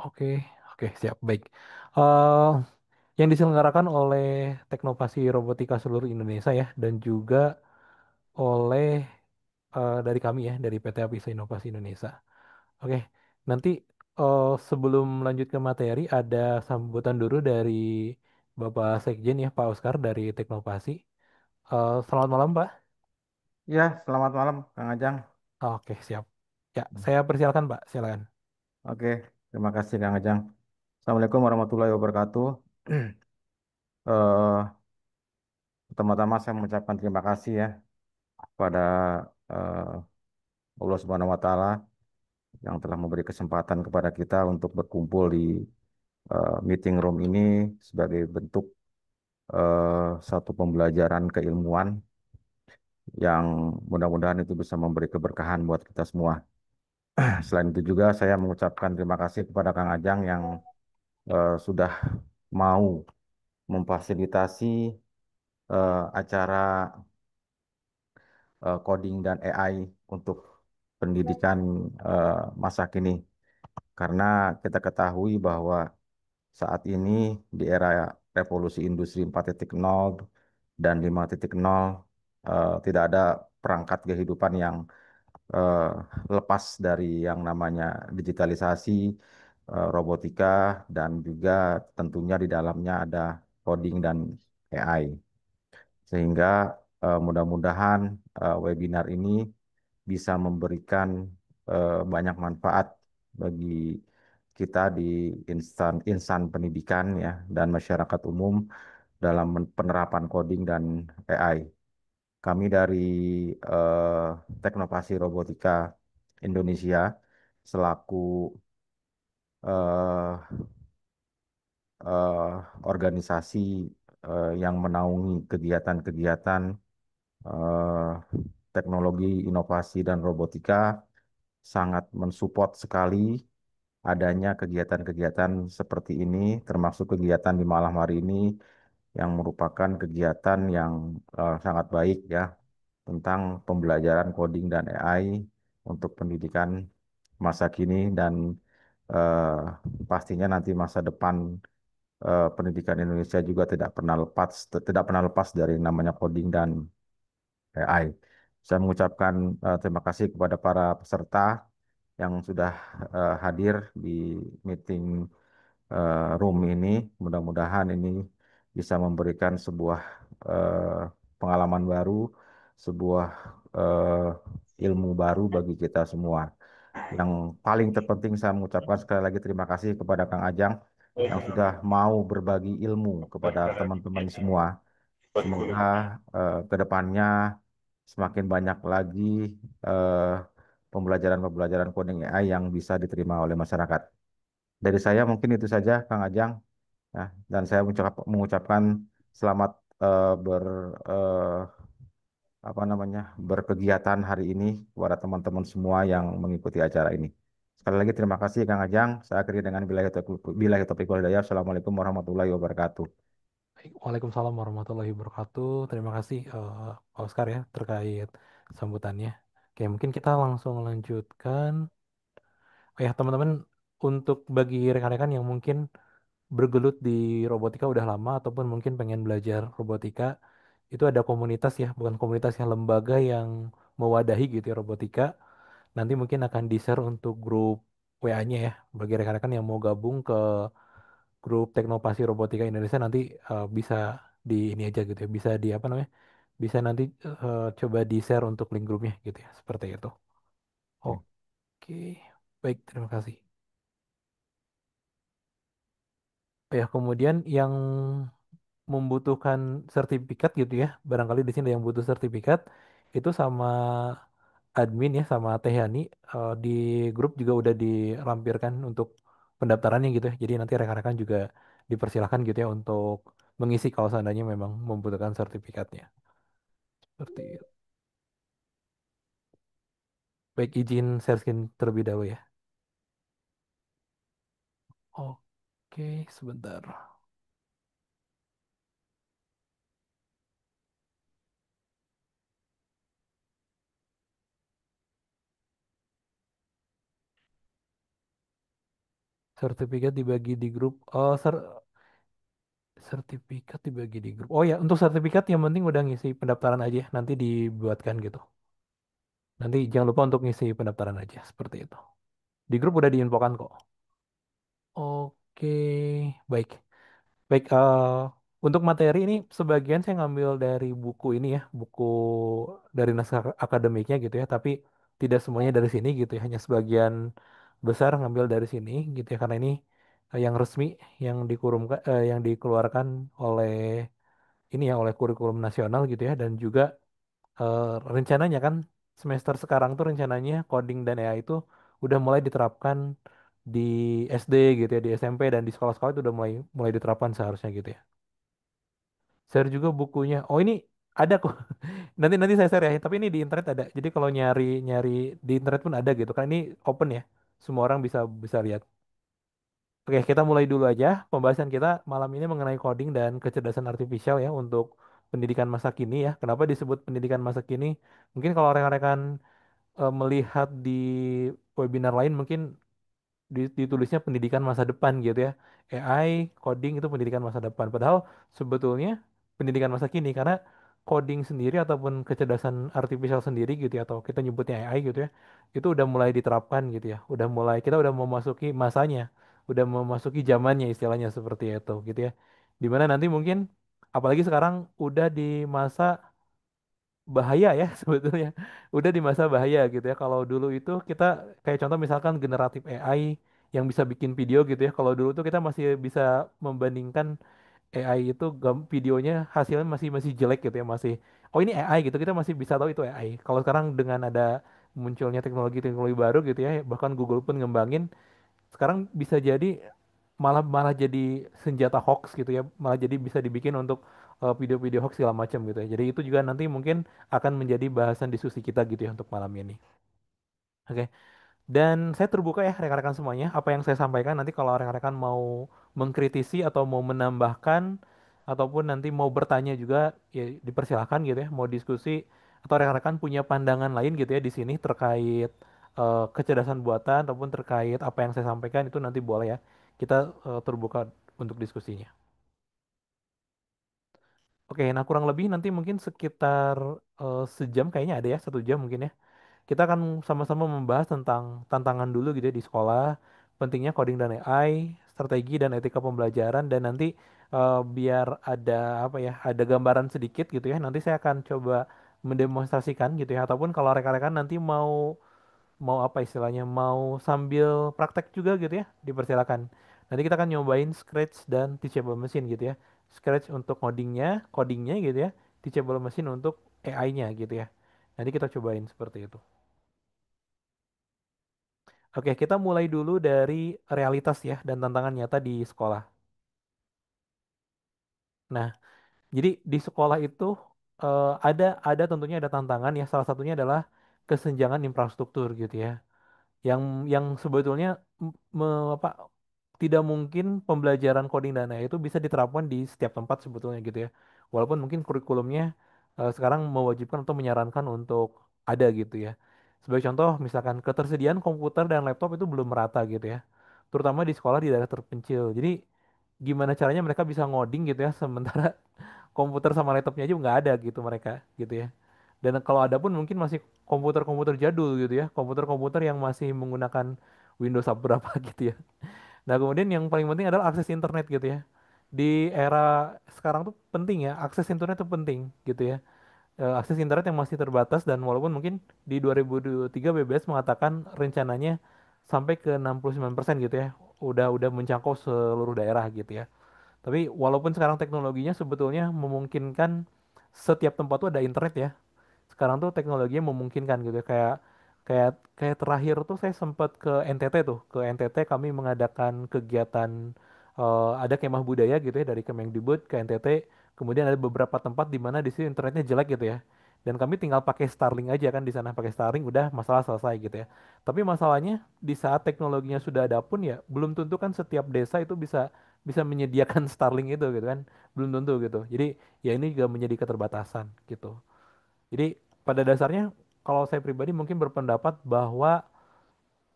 Oke, oke, siap, baik. Eh, yang diselenggarakan oleh Teknopasi Robotika seluruh Indonesia ya, dan juga oleh dari kami ya, dari PT Apisa Inovasi Indonesia. Oke, nanti sebelum lanjut ke materi, ada sambutan dulu dari Bapak Sekjen ya, Pak Oscar dari Teknopasi. Selamat malam, Pak. Ya, selamat malam, Kang Ajang. Oke, siap. Ya, saya persilakan, Pak. Silakan. Oke, terima kasih Kang Ajang. Assalamualaikum warahmatullahi wabarakatuh. Eh, Pertama-tama saya mengucapkan terima kasih ya kepada eh, Allah Subhanahu wa Ta'ala yang telah memberi kesempatan kepada kita untuk berkumpul di meeting room ini sebagai bentuk satu pembelajaran keilmuan yang mudah-mudahan itu bisa memberi keberkahan buat kita semua. Selain itu juga saya mengucapkan terima kasih kepada Kang Ajang yang sudah mau memfasilitasi acara coding dan AI untuk pendidikan masa kini. Karena kita ketahui bahwa saat ini di era revolusi industri 4.0 dan 5.0 tidak ada perangkat kehidupan yang eh, lepas dari yang namanya digitalisasi, robotika, dan juga tentunya di dalamnya ada coding dan AI. Sehingga mudah-mudahan webinar ini bisa memberikan banyak manfaat bagi kita di insan pendidikan ya dan masyarakat umum dalam penerapan coding dan AI. Kami dari eh, Teknovasi Robotika Indonesia selaku eh, eh, organisasi yang menaungi kegiatan-kegiatan eh, teknologi, inovasi, dan robotika sangat mensupport sekali adanya kegiatan-kegiatan seperti ini, termasuk kegiatan di malam hari ini yang merupakan kegiatan yang sangat baik ya tentang pembelajaran coding dan AI untuk pendidikan masa kini dan eh, pastinya nanti masa depan pendidikan Indonesia juga tidak pernah lepas dari namanya coding dan AI. Saya mengucapkan terima kasih kepada para peserta yang sudah hadir di meeting room ini. Mudah-mudahan ini bisa memberikan sebuah eh, pengalaman baru, sebuah ilmu baru bagi kita semua. Yang paling terpenting saya mengucapkan sekali lagi terima kasih kepada Kang Ajang yang sudah mau berbagi ilmu kepada teman-teman semua. Semoga ke depannya semakin banyak lagi eh, pembelajaran-pembelajaran coding AI yang bisa diterima oleh masyarakat. Dari saya mungkin itu saja, Kang Ajang. Ya, dan saya mengucapkan selamat apa namanya berkegiatan hari ini kepada teman-teman semua yang mengikuti acara ini. Sekali lagi terima kasih Kang Ajang. Saya akhiri dengan billahi taufiq wal hidayah. Assalamualaikum warahmatullahi wabarakatuh. Baik, waalaikumsalam warahmatullahi wabarakatuh. Terima kasih Pak Oscar ya terkait sambutannya. Oke, mungkin kita langsung lanjutkan. Oh ya, teman-teman, untuk bagi rekan-rekan yang mungkin bergelut di robotika udah lama ataupun mungkin pengen belajar robotika, itu ada komunitas ya, bukan komunitas yang lembaga yang mewadahi gitu ya robotika. Nanti mungkin akan di-share untuk grup WA-nya ya, bagi rekan-rekan yang mau gabung ke grup Teknopasi Robotika Indonesia nanti bisa di ini aja gitu ya, bisa di apa namanya? Bisa nanti coba di-share untuk link grupnya gitu ya, seperti itu. Oke, baik, terima kasih. Ya, kemudian yang membutuhkan sertifikat gitu ya. Barangkali di sini ada yang butuh sertifikat itu sama admin ya sama Teh Yani di grup juga udah dilampirkan untuk pendaftarannya gitu ya. Jadi nanti rekan-rekan juga dipersilahkan gitu ya untuk mengisi kalau seandainya memang membutuhkan sertifikatnya. Seperti itu. Baik, izin share screen terlebih dahulu ya. Oke, sebentar. Sertifikat dibagi di grup. Sertifikat dibagi di grup. Oh ya, untuk sertifikat yang penting udah ngisi pendaftaran aja, nanti dibuatkan gitu. Nanti jangan lupa untuk ngisi pendaftaran aja, seperti itu. Di grup udah diinfokan kok. Oke, baik. Baik, untuk materi ini sebagian saya ngambil dari buku ini ya, buku dari naskah akademiknya gitu ya, tapi tidak semuanya dari sini gitu ya, hanya sebagian besar ngambil dari sini gitu ya, karena ini yang resmi, yang dikeluarkan oleh ini ya, oleh kurikulum nasional gitu ya, dan juga eh, rencananya kan semester sekarang tuh rencananya coding dan AI itu udah mulai diterapkan di SD gitu ya, di SMP dan di sekolah-sekolah itu udah mulai mulai diterapkan seharusnya gitu ya. Share juga bukunya. Oh ini ada kok. Nanti nanti saya share ya. Tapi ini di internet ada. Jadi kalau nyari nyari di internet pun ada gitu. Kan ini open ya. Semua orang bisa bisa lihat. Oke, kita mulai dulu aja. Pembahasan kita malam ini mengenai coding dan kecerdasan artifisial ya untuk pendidikan masa kini ya. Kenapa disebut pendidikan masa kini? Mungkin kalau rekan-rekan melihat di webinar lain mungkin ditulisnya pendidikan masa depan gitu ya. AI, coding itu pendidikan masa depan. Padahal sebetulnya pendidikan masa kini karena coding sendiri ataupun kecerdasan artifisial sendiri gitu ya, atau kita nyebutnya AI gitu ya. Itu udah mulai diterapkan gitu ya. Kita udah memasuki masanya, udah memasuki zamannya istilahnya seperti itu gitu ya. Dimana nanti mungkin apalagi sekarang udah di masa bahaya ya sebetulnya. Udah di masa bahaya gitu ya. Kalau dulu itu kita kayak contoh misalkan generatif AI yang bisa bikin video gitu ya. Kalau dulu tuh kita masih bisa membandingkan AI itu videonya hasilnya masih masih jelek gitu ya, masih oh ini AI gitu. Kita masih bisa tahu itu AI. Kalau sekarang dengan ada munculnya teknologi-teknologi baru gitu ya, bahkan Google pun ngembangin sekarang bisa jadi malah malah jadi senjata hoax gitu ya, malah jadi bisa dibikin untuk video-video hoax segala macam gitu ya. Jadi itu juga nanti mungkin akan menjadi bahasan diskusi kita gitu ya untuk malam ini. Oke. Dan saya terbuka ya rekan-rekan semuanya, apa yang saya sampaikan nanti kalau rekan-rekan mau mengkritisi atau mau menambahkan ataupun nanti mau bertanya juga ya dipersilahkan gitu ya, mau diskusi atau rekan-rekan punya pandangan lain gitu ya di sini terkait kecerdasan buatan ataupun terkait apa yang saya sampaikan itu nanti boleh ya. Kita terbuka untuk diskusinya. Oke, nah kurang lebih nanti mungkin sekitar sejam kayaknya ada ya, 1 jam mungkin ya. Kita akan sama-sama membahas tentang tantangan dulu gitu ya di sekolah, pentingnya coding dan AI, strategi dan etika pembelajaran, dan nanti biar ada apa ya, ada gambaran sedikit gitu ya. Nanti saya akan coba mendemonstrasikan gitu ya, ataupun kalau rekan-rekan nanti mau mau apa istilahnya, mau sambil praktek juga gitu ya, dipersilakan. Nanti kita akan nyobain Scratch dan Teachable Machine gitu ya. Scratch untuk codingnya gitu ya. Teachable Machine untuk AI-nya gitu ya. Nanti kita cobain seperti itu. Oke, kita mulai dulu dari realitas ya dan tantangan nyata di sekolah. Nah, jadi di sekolah itu ada tentunya ada tantangan ya. Salah satunya adalah kesenjangan infrastruktur gitu ya. yang yang sebetulnya apa tidak mungkin pembelajaran coding dan AI itu bisa diterapkan di setiap tempat sebetulnya gitu ya. Walaupun mungkin kurikulumnya sekarang mewajibkan atau menyarankan untuk ada gitu ya. Sebagai contoh, misalkan ketersediaan komputer dan laptop itu belum merata gitu ya. Terutama di sekolah di daerah terpencil. Jadi gimana caranya mereka bisa ngoding gitu ya, sementara komputer sama laptopnya aja nggak ada gitu mereka gitu ya. Dan kalau ada pun mungkin masih komputer-komputer jadul gitu ya, komputer-komputer yang masih menggunakan Windows berapa gitu ya. Nah kemudian yang paling penting adalah akses internet gitu ya. Di era sekarang tuh penting ya, akses internet tuh penting gitu ya. Akses internet yang masih terbatas dan walaupun mungkin di 2023 BBS mengatakan rencananya sampai ke 69% gitu ya, udah menjangkau seluruh daerah gitu ya. Tapi walaupun sekarang teknologinya sebetulnya memungkinkan setiap tempat tuh ada internet ya. Sekarang tuh teknologinya memungkinkan gitu ya. Kayak kayak kayak terakhir tuh saya sempat ke NTT tuh. Ke NTT kami mengadakan kegiatan ada kemah budaya gitu ya dari Kemendikbud ke NTT. Kemudian ada beberapa tempat di mana di sini internetnya jelek gitu ya. Dan kami tinggal pakai Starlink aja kan di sana pakai Starlink udah masalah selesai gitu ya. Tapi masalahnya di saat teknologinya sudah ada pun ya belum tentu kan setiap desa itu bisa bisa menyediakan Starlink itu gitu kan. Belum tentu gitu. Jadi ya ini juga menjadi keterbatasan gitu. Jadi pada dasarnya kalau saya pribadi mungkin berpendapat bahwa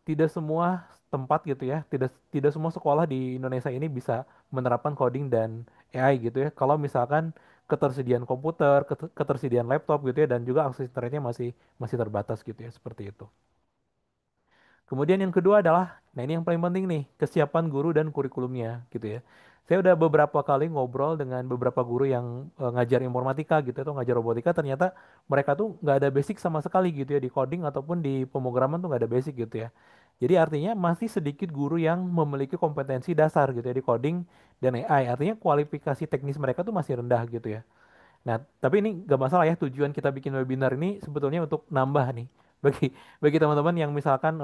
tidak semua tempat gitu ya, tidak tidak semua sekolah di Indonesia ini bisa menerapkan coding dan AI gitu ya. Kalau misalkan ketersediaan komputer, ketersediaan laptop gitu ya, dan juga akses internetnya masih masih terbatas gitu ya, seperti itu. Kemudian yang kedua adalah, nah ini yang paling penting nih, kesiapan guru dan kurikulumnya gitu ya. Saya udah beberapa kali ngobrol dengan beberapa guru yang ngajar informatika gitu atau ngajar robotika, ternyata mereka tuh nggak ada basic sama sekali gitu ya di coding ataupun di pemrograman tuh nggak ada basic gitu ya. Jadi artinya masih sedikit guru yang memiliki kompetensi dasar gitu ya di coding dan AI. Artinya kualifikasi teknis mereka tuh masih rendah gitu ya. Nah, tapi ini gak masalah ya, tujuan kita bikin webinar ini sebetulnya untuk nambah nih bagi bagi teman-teman yang misalkan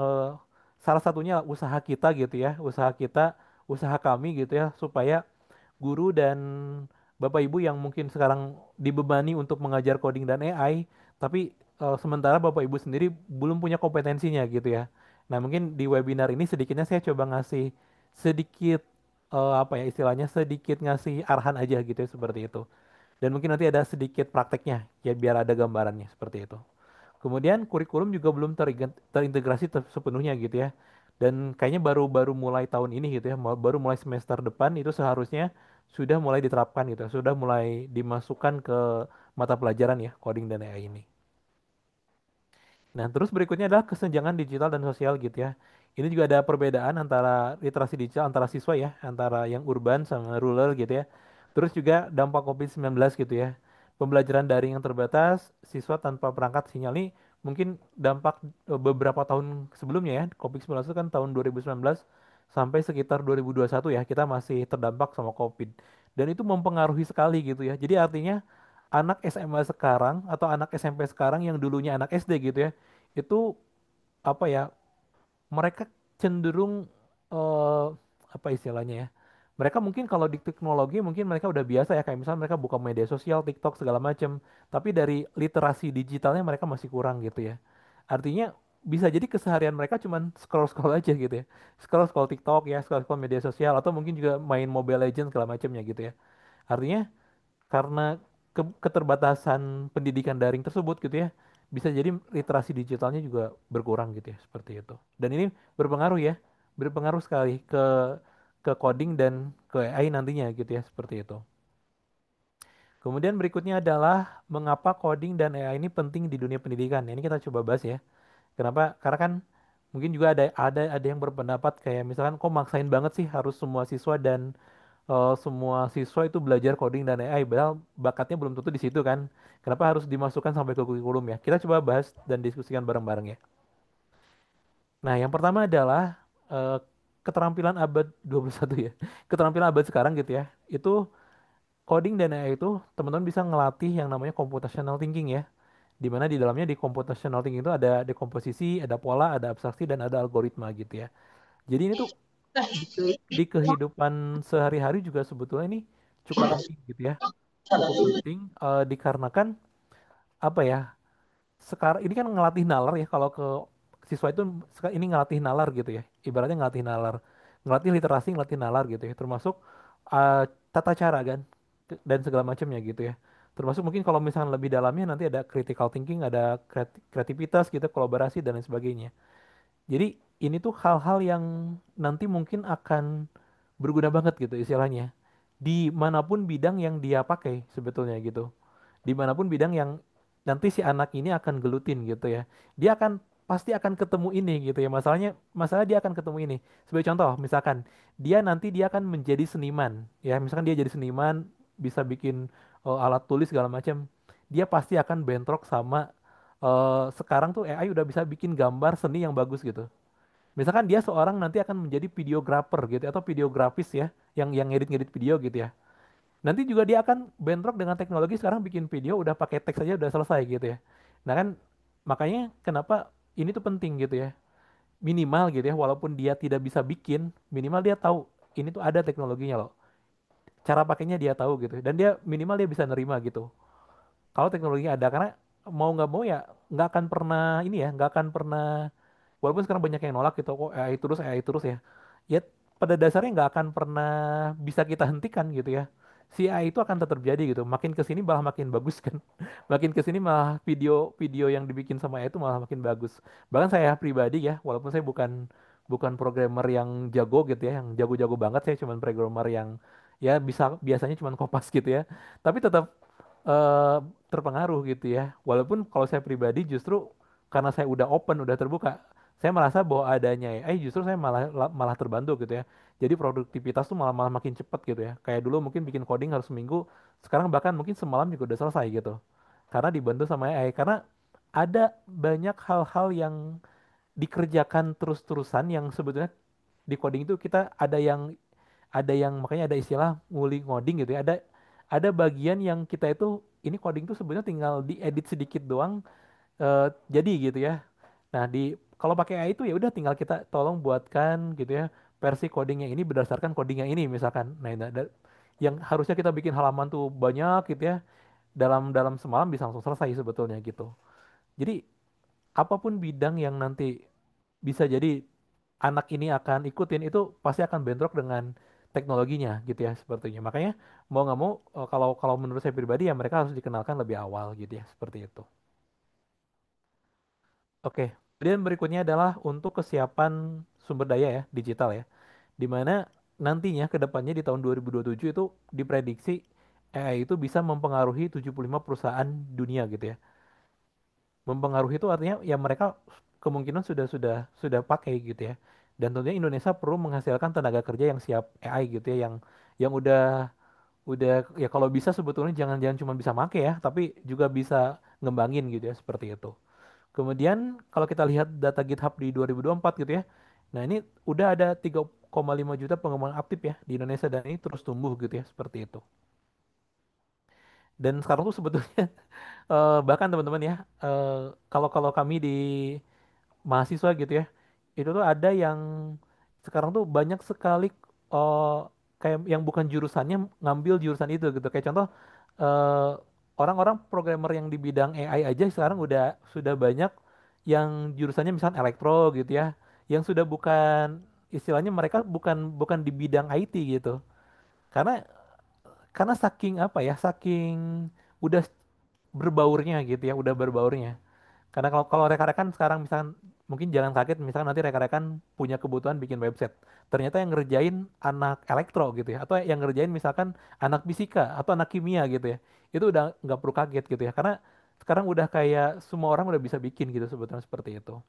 salah satunya usaha kita gitu ya, usaha kita, usaha kami gitu ya, supaya guru dan Bapak Ibu yang mungkin sekarang dibebani untuk mengajar coding dan AI, tapi sementara Bapak Ibu sendiri belum punya kompetensinya gitu ya. Nah, mungkin di webinar ini sedikitnya saya coba ngasih sedikit apa ya istilahnya, sedikit ngasih arahan aja gitu ya, seperti itu. Dan mungkin nanti ada sedikit prakteknya, ya biar ada gambarannya seperti itu. Kemudian kurikulum juga belum terintegrasi sepenuhnya gitu ya. Dan kayaknya baru-baru mulai tahun ini gitu ya, baru mulai semester depan itu seharusnya sudah mulai diterapkan gitu, ya, sudah mulai dimasukkan ke mata pelajaran ya, coding dan AI ini. Nah, terus berikutnya adalah kesenjangan digital dan sosial gitu ya. Ini juga ada perbedaan antara literasi digital antara siswa ya, antara yang urban sama rural gitu ya. Terus juga dampak COVID-19 gitu ya. Pembelajaran daring yang terbatas, siswa tanpa perangkat sinyal ini mungkin dampak beberapa tahun sebelumnya ya. COVID-19 itu kan tahun 2019 sampai sekitar 2021 ya, kita masih terdampak sama COVID. Dan itu mempengaruhi sekali gitu ya. Jadi artinya anak SMA sekarang atau anak SMP sekarang yang dulunya anak SD gitu ya, itu apa ya, mereka cenderung eh, apa istilahnya ya, mereka mungkin kalau di teknologi mungkin mereka udah biasa ya, kayak misalnya mereka buka media sosial TikTok segala macam, tapi dari literasi digitalnya mereka masih kurang gitu ya. Artinya bisa jadi keseharian mereka cuman scroll scroll aja gitu ya, scroll scroll TikTok ya, scroll scroll media sosial, atau mungkin juga main Mobile Legends segala macamnya gitu ya. Artinya karena keterbatasan pendidikan daring tersebut gitu ya, bisa jadi literasi digitalnya juga berkurang gitu ya, seperti itu. Dan ini berpengaruh ya, berpengaruh sekali ke coding dan ke AI nantinya gitu ya, seperti itu. Kemudian berikutnya adalah mengapa coding dan AI ini penting di dunia pendidikan. Ini kita coba bahas ya. Kenapa? Karena kan mungkin juga ada yang berpendapat kayak misalkan kok maksain banget sih harus semua siswa dan semua siswa itu belajar coding dan AI, padahal bakatnya belum tentu di situ kan. Kenapa harus dimasukkan sampai ke kurikulum ya? Kita coba bahas dan diskusikan bareng-bareng ya. Nah, yang pertama adalah eh, keterampilan abad 21 ya. Keterampilan abad sekarang gitu ya. Itu coding dan AI itu teman-teman bisa ngelatih yang namanya computational thinking ya. Di mana di dalamnya di computational thinking itu ada dekomposisi, ada pola, ada abstraksi, dan ada algoritma gitu ya. Jadi ini tuh di kehidupan sehari-hari juga sebetulnya ini cukup penting gitu ya, cukup penting dikarenakan apa ya, sekarang ini kan ngelatih nalar ya, kalau ke siswa itu ini ngelatih nalar gitu ya, ibaratnya ngelatih nalar, ngelatih literasi, ngelatih nalar gitu ya, termasuk tata cara kan, dan segala macamnya gitu ya, termasuk mungkin kalau misalnya lebih dalamnya nanti ada critical thinking, ada kreativitas gitu, kolaborasi dan lain sebagainya. Jadi ini tuh hal-hal yang nanti mungkin akan berguna banget gitu istilahnya. Dimanapun bidang yang dia pakai sebetulnya gitu. Dimanapun bidang yang nanti si anak ini akan gelutin gitu ya. Dia akan pasti akan ketemu ini gitu ya. Masalah dia akan ketemu ini. Sebagai contoh, misalkan dia akan menjadi seniman ya. Misalkan dia jadi seniman, bisa bikin alat tulis segala macam. Dia pasti akan bentrok sama sekarang tuh AI udah bisa bikin gambar seni yang bagus gitu. Misalkan dia seorang nanti akan menjadi videographer gitu atau videografis ya, yang ngedit-ngedit video gitu ya. Nanti juga dia akan bentrok dengan teknologi, sekarang bikin video udah pakai teks aja udah selesai gitu ya. Nah kan makanya kenapa ini tuh penting gitu ya. Minimal gitu ya, walaupun dia tidak bisa bikin, minimal dia tahu ini tuh ada teknologinya loh. Cara pakainya dia tahu gitu. Dan dia minimal dia bisa nerima gitu. Kalau teknologinya ada, karena mau nggak mau ya nggak akan pernah ini ya, nggak akan pernah, walaupun sekarang banyak yang nolak gitu kok AI terus ya, ya pada dasarnya nggak akan pernah bisa kita hentikan gitu ya. Si AI itu akan tetap jadi gitu, makin kesini malah makin bagus kan. Makin kesini malah video-video yang dibikin sama AI itu malah makin bagus. Bahkan saya pribadi ya, walaupun saya bukan bukan programmer yang jago gitu ya, yang jago-jago banget, saya cuman programmer yang ya bisa biasanya cuman kopas gitu ya. Tapi tetap eh, terpengaruh gitu ya. Walaupun kalau saya pribadi justru karena saya udah open, udah terbuka, saya merasa bahwa adanya AI justru saya malah malah terbantu gitu ya. Jadi produktivitas tuh malah malah makin cepat gitu ya. Kayak dulu mungkin bikin coding harus seminggu, sekarang bahkan mungkin semalam juga udah selesai gitu. Karena dibantu sama AI. Karena ada banyak hal-hal yang dikerjakan terus-terusan yang sebetulnya di coding itu kita ada yang makanya ada istilah nguli ngoding gitu ya. Ada bagian yang kita itu ini coding tuh sebenarnya tinggal diedit sedikit doang jadi gitu ya. Nah, kalau pakai AI itu ya udah tinggal kita tolong buatkan gitu ya versi codingnya ini berdasarkan coding yang ini misalkan. Nah, yang harusnya kita bikin halaman tuh banyak gitu ya dalam dalam semalam bisa langsung selesai sebetulnya gitu. Jadi apapun bidang yang nanti bisa jadi anak ini akan ikutin itu pasti akan bentrok dengan teknologinya gitu ya sepertinya. Makanya mau nggak mau kalau kalau menurut saya pribadi ya mereka harus dikenalkan lebih awal gitu ya seperti itu. Oke, kemudian berikutnya adalah untuk kesiapan sumber daya ya digital ya, di mana nantinya ke depannya di tahun 2027 itu diprediksi AI itu bisa mempengaruhi 75 perusahaan dunia gitu ya. Mempengaruhi itu artinya ya mereka kemungkinan sudah pakai gitu ya. Dan tentunya Indonesia perlu menghasilkan tenaga kerja yang siap AI gitu ya, yang udah ya kalau bisa sebetulnya jangan-jangan cuma bisa make ya, tapi juga bisa ngembangin gitu ya seperti itu. Kemudian kalau kita lihat data GitHub di 2024 gitu ya. Nah, ini udah ada 3,5 juta pengembangan aktif ya di Indonesia dan ini terus tumbuh gitu ya seperti itu. Dan sekarang tuh sebetulnya bahkan teman-teman ya kalau kalau kami di mahasiswa gitu ya itu tuh ada yang sekarang tuh banyak sekali eh, kayak yang bukan jurusannya ngambil jurusan itu gitu kayak contoh eh, orang-orang programmer yang di bidang AI aja sekarang sudah banyak yang jurusannya misalnya elektro gitu ya yang sudah bukan istilahnya mereka bukan bukan di bidang IT gitu karena saking apa ya saking udah berbaurnya gitu ya udah berbaurnya karena kalau kalau rekan-rekan sekarang misalkan mungkin jangan kaget misalkan nanti rekan-rekan punya kebutuhan bikin website. Ternyata yang ngerjain anak elektro gitu ya atau yang ngerjain misalkan anak fisika atau anak kimia gitu ya. Itu udah nggak perlu kaget gitu ya karena sekarang udah kayak semua orang udah bisa bikin gitu sebetulnya seperti itu.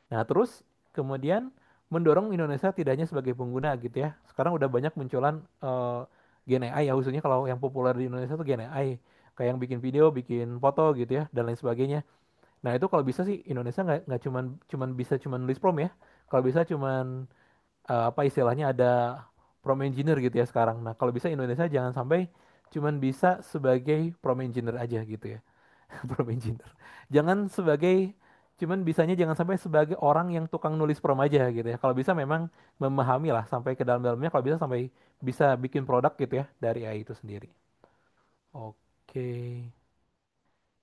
Nah, terus kemudian mendorong Indonesia tidak hanya sebagai pengguna gitu ya. Sekarang udah banyak munculan Gen AI ya khususnya kalau yang populer di Indonesia tuh Gen AI. Kayak yang bikin video, bikin foto gitu ya dan lain sebagainya. Nah itu kalau bisa sih Indonesia nggak cuman cuman bisa cuman nulis prom ya. Kalau bisa cuman apa istilahnya ada prom engineer gitu ya sekarang. Nah kalau bisa Indonesia jangan sampai cuman bisa sebagai prom engineer aja gitu ya. Prom engineer. Jangan sebagai cuman bisanya jangan sampai sebagai orang yang tukang nulis prom aja gitu ya. Kalau bisa memang memahami lah sampai ke dalam-dalamnya. Kalau bisa sampai bisa bikin produk gitu ya dari AI itu sendiri. Oke.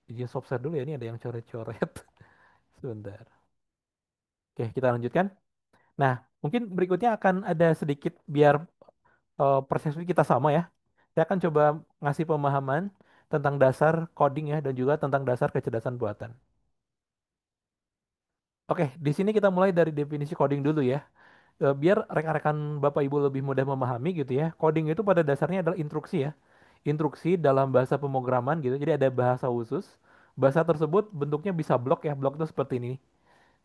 Izin stop share dulu ya ini ada yang coret-coret. Sebentar. Oke, kita lanjutkan. Nah, mungkin berikutnya akan ada sedikit biar persepsi kita sama ya. Saya akan coba ngasih pemahaman tentang dasar coding ya dan juga tentang dasar kecerdasan buatan. Oke, di sini kita mulai dari definisi coding dulu ya. Biar rekan-rekan Bapak Ibu lebih mudah memahami gitu ya. Coding itu pada dasarnya adalah instruksi ya. Instruksi dalam bahasa pemrograman gitu. Jadi ada bahasa khusus. Bahasa tersebut bentuknya bisa blok ya. Blok itu seperti ini.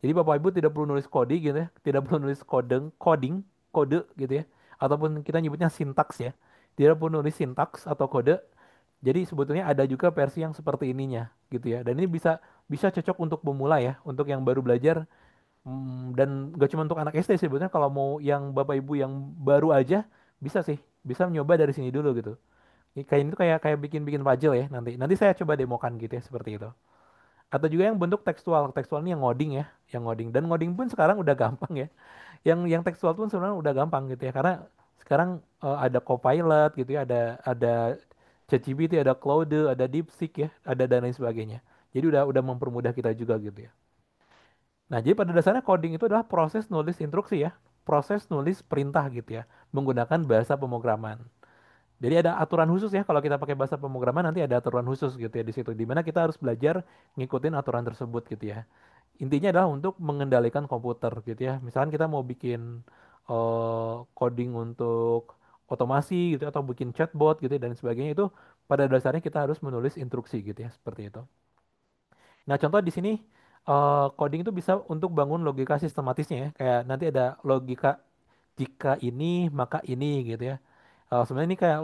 Jadi Bapak Ibu tidak perlu nulis kode gitu ya, tidak perlu nulis kode gitu ya, ataupun kita nyebutnya sintaks ya. Tidak perlu nulis sintaks atau kode. Jadi sebetulnya ada juga versi yang seperti ininya gitu ya. Dan ini bisa bisa cocok untuk pemula ya, untuk yang baru belajar dan gak cuma untuk anak SD sebetulnya kalau mau yang Bapak Ibu yang baru aja bisa sih, bisa nyoba dari sini dulu gitu. Kayak ini tuh kayak kayak bikin-bikin puzzle ya nanti. Nanti saya coba demokan gitu ya seperti itu. Atau juga yang bentuk tekstual. Tekstual ini yang ngoding ya, yang ngoding. Dan ngoding pun sekarang udah gampang ya. Yang tekstual pun sebenarnya udah gampang gitu ya. Karena sekarang ada Copilot gitu ya, ada ChatGPT, ada Claude, ada DeepSeek ya, ada dan lain sebagainya. Jadi udah mempermudah kita juga gitu ya. Nah, jadi pada dasarnya coding itu adalah proses nulis instruksi ya, proses nulis perintah gitu ya, menggunakan bahasa pemrograman. Jadi ada aturan khusus ya kalau kita pakai bahasa pemrograman nanti ada aturan khusus gitu ya di situ. Di mana kita harus belajar ngikutin aturan tersebut gitu ya. Intinya adalah untuk mengendalikan komputer gitu ya. Misalkan kita mau bikin coding untuk otomasi gitu ya, atau bikin chatbot gitu ya, dan sebagainya itu pada dasarnya kita harus menulis instruksi gitu ya, seperti itu. Nah, contoh di sini coding itu bisa untuk bangun logika sistematisnya ya. Kayak nanti ada logika jika ini maka ini gitu ya. Sebenarnya ini kayak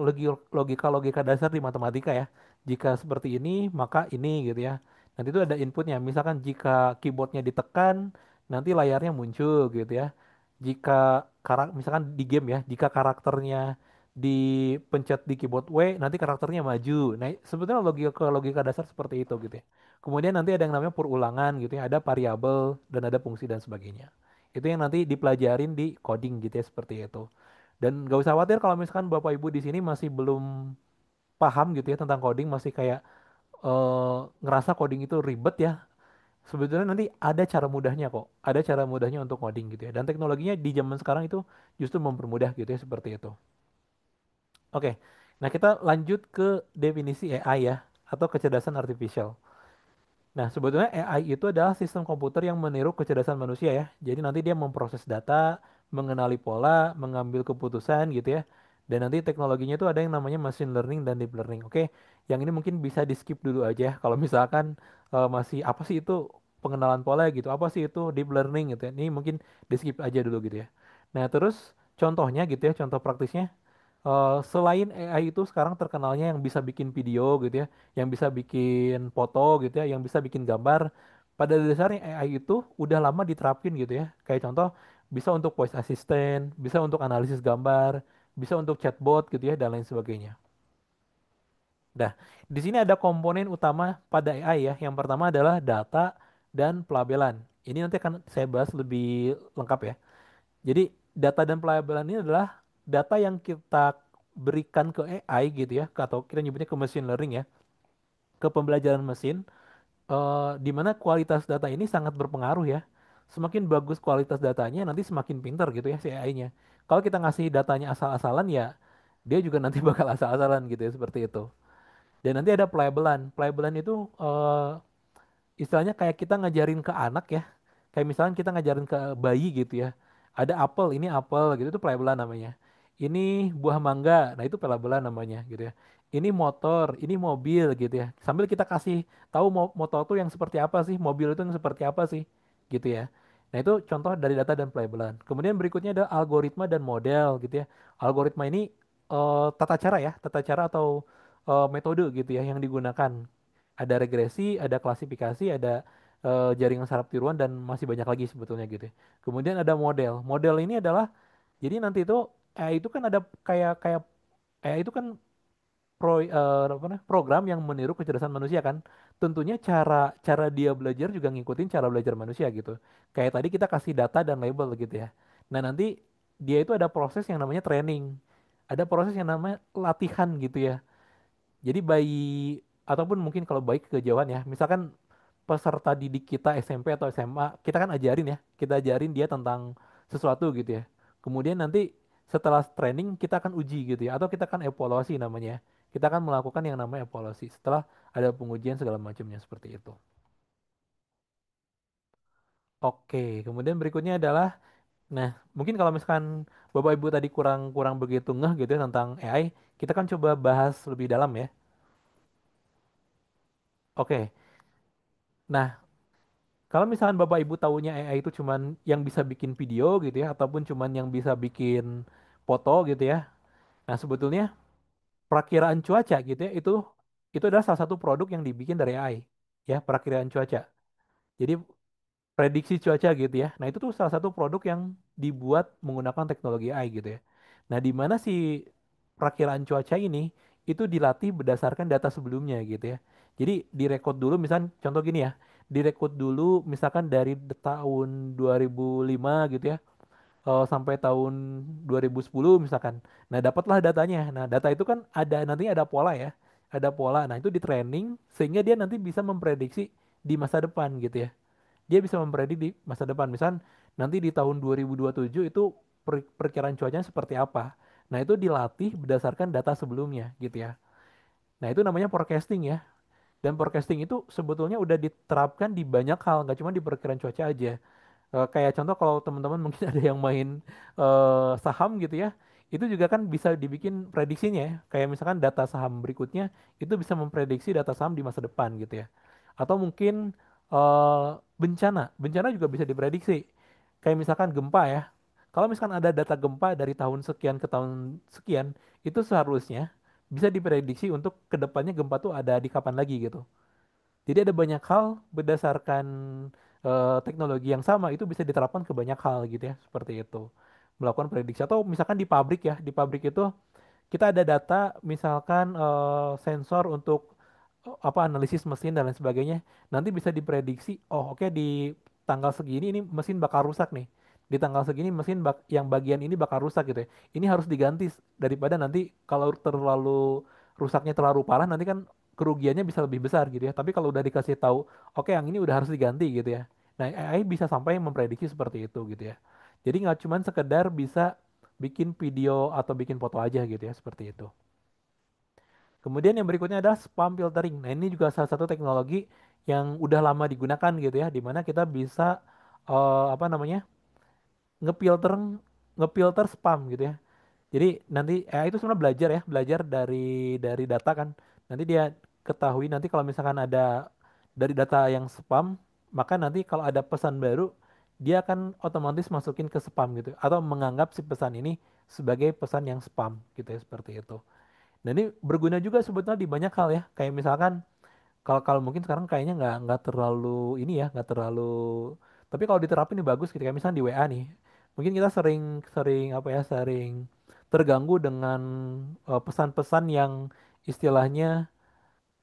logika-logika dasar di matematika ya. Jika seperti ini maka ini gitu ya. Nanti itu ada inputnya. Misalkan jika keyboardnya ditekan, nanti layarnya muncul gitu ya. Jika misalkan di game ya, jika karakternya dipencet di keyboard W, nanti karakternya maju. Nah, sebetulnya logika dasar seperti itu gitu ya. Kemudian nanti ada yang namanya perulangan gitu ya, ada variabel dan ada fungsi dan sebagainya. Itu yang nanti dipelajarin di coding gitu ya, seperti itu. Dan gak usah khawatir kalau misalkan Bapak Ibu di sini masih belum paham gitu ya tentang coding, masih kayak ngerasa coding itu ribet ya. Sebetulnya nanti ada cara mudahnya kok. Ada cara mudahnya untuk coding gitu ya. Dan teknologinya di zaman sekarang itu justru mempermudah gitu ya, seperti itu. Oke. Nah, kita lanjut ke definisi AI ya, atau kecerdasan artificial. Nah, sebetulnya AI itu adalah sistem komputer yang meniru kecerdasan manusia ya. Jadi nanti dia memproses data, mengenali pola, mengambil keputusan gitu ya. Dan nanti teknologinya itu ada yang namanya machine learning dan deep learning. Oke, yang ini mungkin bisa di skip dulu aja ya. Kalau misalkan masih apa sih itu pengenalan pola gitu, apa sih itu deep learning gitu ya. Ini mungkin di skip aja dulu gitu ya. Nah, terus contohnya gitu ya, contoh praktisnya. Selain AI itu sekarang terkenalnya yang bisa bikin video gitu ya, yang bisa bikin foto gitu ya, yang bisa bikin gambar. Pada dasarnya AI itu udah lama diterapin gitu ya. Kayak contoh bisa untuk voice assistant, bisa untuk analisis gambar, bisa untuk chatbot gitu ya, dan lain sebagainya. Nah, di sini ada komponen utama pada AI ya. Yang pertama adalah data dan pelabelan. Ini nanti akan saya bahas lebih lengkap ya. Jadi data dan pelabelan ini adalah data yang kita berikan ke AI gitu ya, atau kita nyebutnya ke machine learning ya, ke pembelajaran mesin, di mana kualitas data ini sangat berpengaruh ya. Semakin bagus kualitas datanya, nanti semakin pintar gitu ya si AI-nya. Kalau kita ngasih datanya asal-asalan ya, dia juga nanti bakal asal-asalan gitu ya, seperti itu. Dan nanti ada pelabelan. Pelabelan itu istilahnya kayak kita ngajarin ke anak ya. Kayak misalnya kita ngajarin ke bayi gitu ya. Ada apel, ini apel gitu, itu pelabelan namanya. Ini buah mangga, nah itu pelabelan namanya gitu ya. Ini motor, ini mobil gitu ya. Sambil kita kasih tahu motor tuh yang seperti apa sih, mobil itu yang seperti apa sih gitu ya. Nah itu contoh dari data dan pelabelan. Kemudian berikutnya ada algoritma dan model gitu ya. Algoritma ini tata cara ya, tata cara atau metode gitu ya yang digunakan. Ada regresi, ada klasifikasi, ada jaringan saraf tiruan dan masih banyak lagi sebetulnya gitu ya. Kemudian ada model. Model ini adalah jadi nanti itu AI itu kan ada kayak kayak AI itu kan apa namanya, program yang meniru kecerdasan manusia kan. Tentunya cara cara dia belajar juga ngikutin cara belajar manusia gitu. Kayak tadi kita kasih data dan label gitu ya. Nah, nanti dia itu ada proses yang namanya training. Ada proses yang namanya latihan gitu ya. Jadi bayi ataupun mungkin kalau baik kejauhan ya, misalkan peserta didik kita SMP atau SMA, kita kan ajarin ya, kita ajarin dia tentang sesuatu gitu ya. Kemudian nanti setelah training kita akan uji gitu ya, atau kita akan evaluasi namanya. Kita akan melakukan yang namanya evaluasi setelah ada pengujian segala macamnya seperti itu. Oke, kemudian berikutnya adalah, nah mungkin kalau misalkan Bapak Ibu tadi kurang kurang begitu ngeh gitu ya tentang AI, kita kan coba bahas lebih dalam ya. Oke, nah kalau misalkan Bapak Ibu taunya AI itu cuman yang bisa bikin video gitu ya, ataupun cuman yang bisa bikin foto gitu ya. Nah, sebetulnya perakiraan cuaca gitu ya, itu adalah salah satu produk yang dibikin dari AI. Ya, perakiraan cuaca. Jadi prediksi cuaca gitu ya. Nah, itu tuh salah satu produk yang dibuat menggunakan teknologi AI gitu ya. Nah, di mana si perakiraan cuaca ini itu dilatih berdasarkan data sebelumnya gitu ya. Jadi direkod dulu misalkan contoh gini ya. Direkod dulu misalkan dari tahun 2005 gitu ya, sampai tahun 2010 misalkan. Nah, dapatlah datanya. Nah, data itu kan ada nanti ada pola ya. Ada pola. Nah, itu di training sehingga dia nanti bisa memprediksi di masa depan gitu ya. Dia bisa memprediksi di masa depan. Misal nanti di tahun 2027 itu perkiraan cuacanya seperti apa. Nah, itu dilatih berdasarkan data sebelumnya gitu ya. Nah, itu namanya forecasting ya. Dan forecasting itu sebetulnya udah diterapkan di banyak hal, nggak cuma di perkiraan cuaca aja. Kayak contoh kalau teman-teman mungkin ada yang main saham gitu ya, itu juga kan bisa dibikin prediksinya ya. Kayak misalkan data saham berikutnya itu bisa memprediksi data saham di masa depan gitu ya. Atau mungkin bencana juga bisa diprediksi. Kayak misalkan gempa ya. Kalau misalkan ada data gempa dari tahun sekian ke tahun sekian, itu seharusnya bisa diprediksi untuk kedepannya gempa tuh ada di kapan lagi gitu. Jadi ada banyak hal berdasarkan teknologi yang sama itu bisa diterapkan ke banyak hal gitu ya, seperti itu. Melakukan prediksi atau misalkan di pabrik ya, di pabrik itu kita ada data misalkan sensor untuk apa analisis mesin dan lain sebagainya. Nanti bisa diprediksi, oh oke di tanggal segini ini mesin bakal rusak nih. Di tanggal segini yang bagian ini bakal rusak gitu ya. Ini harus diganti daripada nanti kalau terlalu rusaknya terlalu parah nanti kan kerugiannya bisa lebih besar gitu ya. Tapi kalau udah dikasih tahu, oke yang ini udah harus diganti gitu ya. Nah, AI bisa sampai memprediksi seperti itu gitu ya. Jadi nggak cuman sekedar bisa bikin video atau bikin foto aja gitu ya, seperti itu. Kemudian yang berikutnya adalah spam filtering. Nah, ini juga salah satu teknologi yang udah lama digunakan gitu ya, di mana kita bisa apa namanya? ngefilter ngefilter spam gitu ya. Jadi nanti AI itu sebenarnya belajar ya, belajar dari data kan. Nanti dia ketahui nanti kalau misalkan ada dari data yang spam, maka nanti kalau ada pesan baru, dia akan otomatis masukin ke spam gitu atau menganggap si pesan ini sebagai pesan yang spam gitu ya, seperti itu. Dan ini berguna juga sebetulnya di banyak hal ya. Kayak misalkan kalau kalau mungkin sekarang kayaknya nggak terlalu ini ya, nggak terlalu. Tapi kalau diterapin ini bagus gitu. Kayak misalnya di WA nih, mungkin kita sering sering apa ya, sering terganggu dengan pesan-pesan yang istilahnya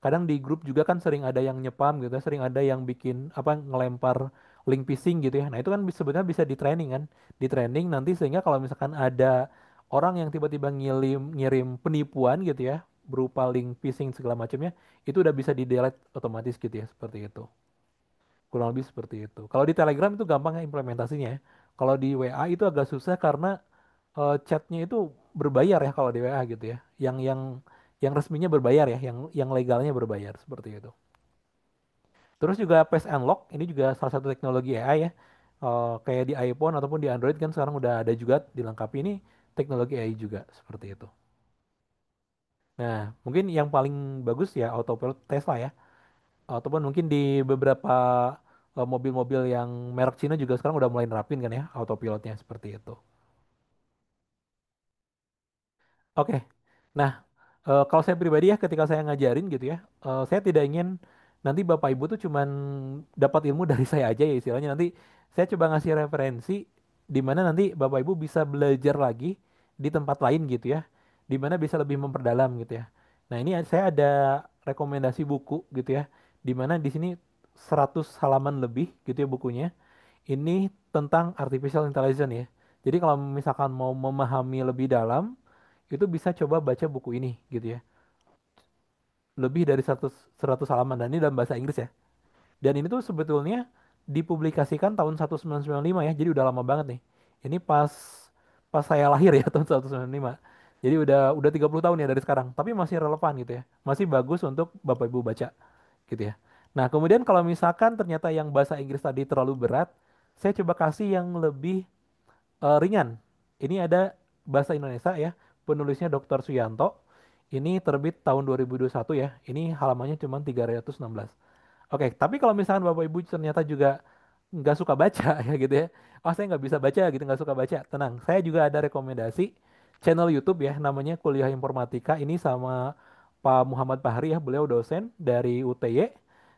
kadang di grup juga kan sering ada yang nyepam gitu, ya, sering ada yang bikin apa ngelempar link phishing gitu ya. Nah itu kan sebenarnya bisa di training kan, di training nanti sehingga kalau misalkan ada orang yang tiba-tiba ngirim ngirim penipuan gitu ya, berupa link phishing segala macamnya, itu udah bisa di delete otomatis gitu ya, seperti itu. Kurang lebih seperti itu. Kalau di Telegram itu gampang ya implementasinya ya. Kalau di WA itu agak susah karena chatnya itu berbayar ya kalau di WA gitu ya. Yang resminya berbayar ya, yang legalnya berbayar seperti itu. Terus juga Face Unlock ini juga salah satu teknologi AI ya. Kayak di iPhone ataupun di Android kan sekarang udah ada juga dilengkapi ini teknologi AI juga seperti itu. Nah, mungkin yang paling bagus ya autopilot Tesla ya. Ataupun mungkin di beberapa mobil-mobil yang merek Cina juga sekarang udah mulai nerapin kan ya autopilotnya seperti itu. Oke. Nah, kalau saya pribadi ya ketika saya ngajarin gitu ya, saya tidak ingin nanti Bapak Ibu tuh cuman dapat ilmu dari saya aja ya istilahnya. Nanti saya coba ngasih referensi di mana nanti Bapak Ibu bisa belajar lagi di tempat lain gitu ya. Di mana bisa lebih memperdalam gitu ya. Nah, ini saya ada rekomendasi buku gitu ya. Di mana di sini 100 halaman lebih gitu ya bukunya. Ini tentang artificial intelligence ya. Jadi kalau misalkan mau memahami lebih dalam, itu bisa coba baca buku ini gitu ya. Lebih dari 100 halaman dan ini dalam bahasa Inggris ya. Dan ini tuh sebetulnya dipublikasikan tahun 1995 ya. Jadi udah lama banget nih. Ini pas saya lahir ya tahun 1995. Jadi udah 30 tahun ya dari sekarang, tapi masih relevan gitu ya. Masih bagus untuk Bapak Ibu baca gitu ya. Nah, kemudian kalau misalkan ternyata yang bahasa Inggris tadi terlalu berat, saya coba kasih yang lebih ringan. Ini ada bahasa Indonesia ya, penulisnya Dr. Suyanto. Ini terbit tahun 2021 ya. Ini halamannya cuma 316. Oke, tapi kalau misalkan Bapak Ibu ternyata juga nggak suka baca ya gitu ya. Oh saya nggak bisa baca gitu, nggak suka baca. Tenang, saya juga ada rekomendasi channel YouTube ya, namanya Kuliah Informatika. Ini sama Pak Muhammad Fahri ya, beliau dosen dari UTY.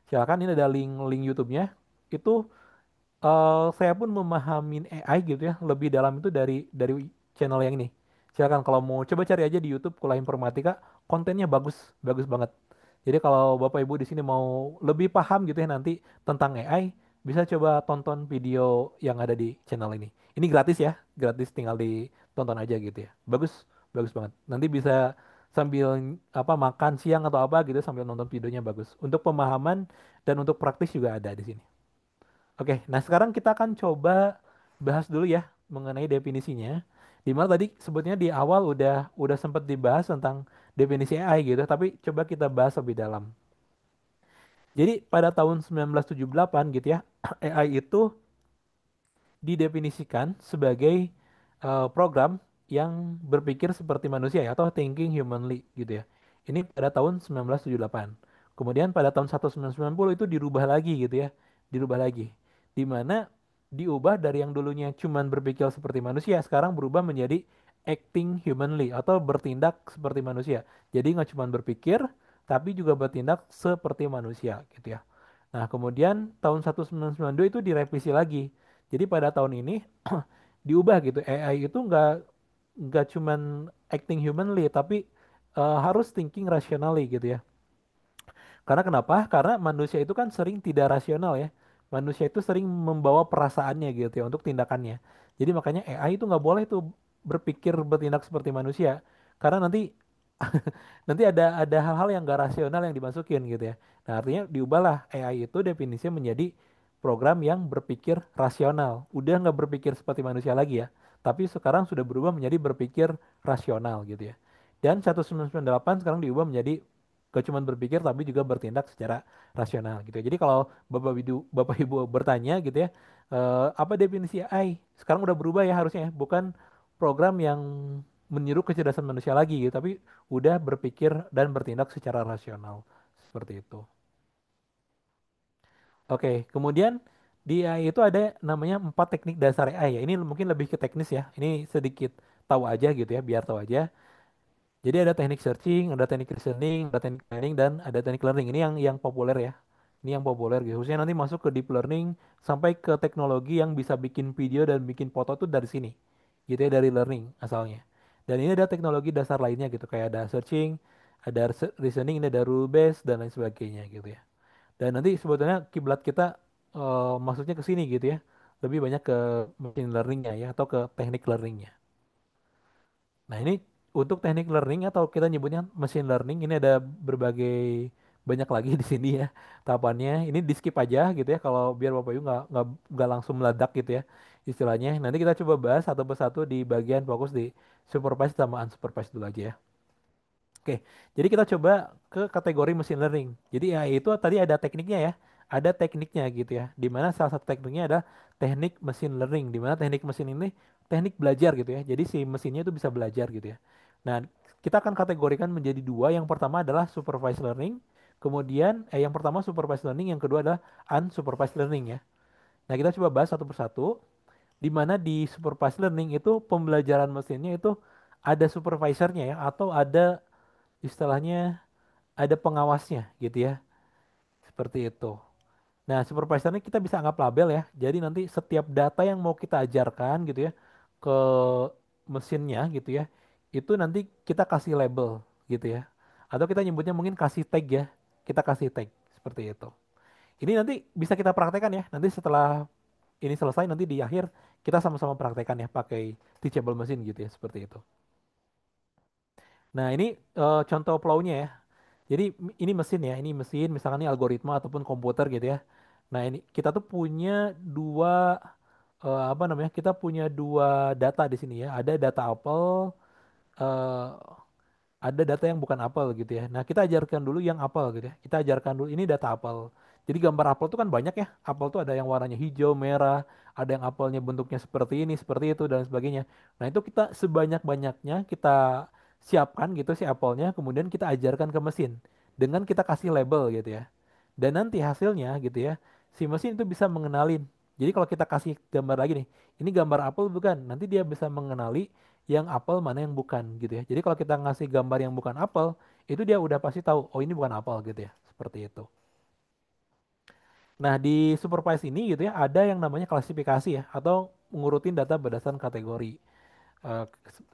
Silakan ini ada link YouTube-nya. Itu saya pun memahami AI gitu ya lebih dalam itu dari channel yang ini. Silakan kalau mau coba cari aja di YouTube Kuliah Informatika, kontennya bagus, bagus banget. Jadi kalau Bapak Ibu di sini mau lebih paham gitu ya nanti tentang AI, bisa coba tonton video yang ada di channel ini. Ini gratis ya, gratis tinggal ditonton aja gitu ya. Bagus, bagus banget. Nanti bisa sambil apa makan siang atau apa gitu sambil nonton videonya bagus. Untuk pemahaman dan untuk praktis juga ada di sini. Oke, nah sekarang kita akan coba bahas dulu ya mengenai definisinya. Di mana tadi sebetulnya di awal udah sempat dibahas tentang definisi AI gitu, tapi coba kita bahas lebih dalam. Jadi pada tahun 1978 gitu ya, AI itu didefinisikan sebagai program yang berpikir seperti manusia ya, atau thinking humanly gitu ya. Ini pada tahun 1978. Kemudian pada tahun 1990 itu dirubah lagi gitu ya. Dirubah lagi. Di mana diubah dari yang dulunya cuman berpikir seperti manusia, sekarang berubah menjadi acting humanly atau bertindak seperti manusia. Jadi nggak cuma berpikir, tapi juga bertindak seperti manusia gitu ya. Nah, kemudian tahun 1992 itu direvisi lagi. Jadi pada tahun ini diubah gitu. AI itu nggak cuman acting humanly, tapi harus thinking rationally gitu ya. Karena kenapa? Karena manusia itu kan sering tidak rasional ya. Manusia itu sering membawa perasaannya gitu ya untuk tindakannya. Jadi makanya AI itu nggak boleh tuh berpikir bertindak seperti manusia. Karena nanti nanti ada hal-hal yang gak rasional yang dimasukin gitu ya. Nah, artinya diubahlah AI itu definisinya menjadi program yang berpikir rasional. Udah nggak berpikir seperti manusia lagi ya, tapi sekarang sudah berubah menjadi berpikir rasional gitu ya. Dan 1998 sekarang diubah menjadi gak cuma berpikir tapi juga bertindak secara rasional gitu ya. Jadi kalau Bapak Ibu bertanya gitu ya, apa definisi AI? Sekarang udah berubah ya harusnya ya, bukan program yang meniru kecerdasan manusia lagi gitu, tapi udah berpikir dan bertindak secara rasional. Seperti itu. Oke, kemudian di AI itu ada namanya 4 teknik dasar AI ya. Ini mungkin lebih ke teknis ya. Ini sedikit tahu aja gitu ya, biar tahu aja. Jadi ada teknik searching, ada teknik reasoning, ada teknik planning, dan ada teknik learning. Ini yang populer ya. Ini yang populer gitu. Khususnya nanti masuk ke deep learning sampai ke teknologi yang bisa bikin video dan bikin foto tuh dari sini. Gitu ya, dari learning asalnya. Dan ini ada teknologi dasar lainnya gitu. Kayak ada searching, ada reasoning, ini ada rule based, dan lain sebagainya gitu ya. Dan nanti sebetulnya kiblat kita maksudnya ke sini gitu ya. Lebih banyak ke machine learningnya ya, atau ke teknik learningnya. Nah, ini untuk teknik learning atau kita nyebutnya machine learning ini ada berbagai banyak lagi di sini ya tahapannya. Ini di skip aja gitu ya kalau biar Bapak Ibu nggak langsung meledak gitu ya istilahnya. Nanti kita coba bahas satu persatu di bagian fokus di supervised sama unsupervised dulu aja ya. Oke, jadi kita coba ke kategori machine learning. Jadi ya itu tadi ada tekniknya ya, ada tekniknya gitu ya. Di mana salah satu tekniknya ada teknik machine learning. Di mana teknik mesin ini teknik belajar gitu ya. Jadi si mesinnya itu bisa belajar gitu ya. Nah, kita akan kategorikan menjadi dua. Yang pertama adalah supervised learning. Kemudian yang pertama supervised learning, yang kedua adalah unsupervised learning ya. Nah, kita coba bahas satu persatu. Di mana di supervised learning itu pembelajaran mesinnya itu ada supervisornya ya, atau ada istilahnya ada pengawasnya gitu ya. Seperti itu. Nah, supervisor ini kita bisa anggap label ya. Jadi nanti setiap data yang mau kita ajarkan gitu ya ke mesinnya gitu ya, itu nanti kita kasih label gitu ya. Atau kita nyebutnya mungkin kasih tag ya. Kita kasih tag seperti itu. Ini nanti bisa kita praktekkan ya. Nanti setelah ini selesai nanti di akhir kita sama-sama praktekkan ya pakai teachable mesin gitu ya seperti itu. Nah, ini contoh flow-nya ya. Jadi ini mesin ya, ini mesin misalkan ini algoritma ataupun komputer gitu ya. Nah, ini kita tuh punya dua apa namanya? Kita punya dua data di sini ya. Ada data apel, eh, ada data yang bukan apel gitu ya. Nah, kita ajarkan dulu yang apel gitu ya. Kita ajarkan dulu ini data apel. Jadi gambar apel tuh kan banyak ya. Apel tuh ada yang warnanya hijau, merah, ada yang apelnya bentuknya seperti ini, seperti itu dan sebagainya. Nah, itu kita sebanyak-banyaknya kita siapkan gitu si apelnya, kemudian kita ajarkan ke mesin dengan kita kasih label gitu ya. Dan nanti hasilnya gitu ya, si mesin itu bisa mengenalin. Jadi kalau kita kasih gambar lagi nih, ini gambar apel bukan? Nanti dia bisa mengenali yang apel mana yang bukan gitu ya. Jadi kalau kita ngasih gambar yang bukan apel, itu dia udah pasti tahu, oh ini bukan apel gitu ya. Seperti itu. Nah, di supervise ini gitu ya, ada yang namanya klasifikasi ya, atau ngurutin data berdasarkan kategori.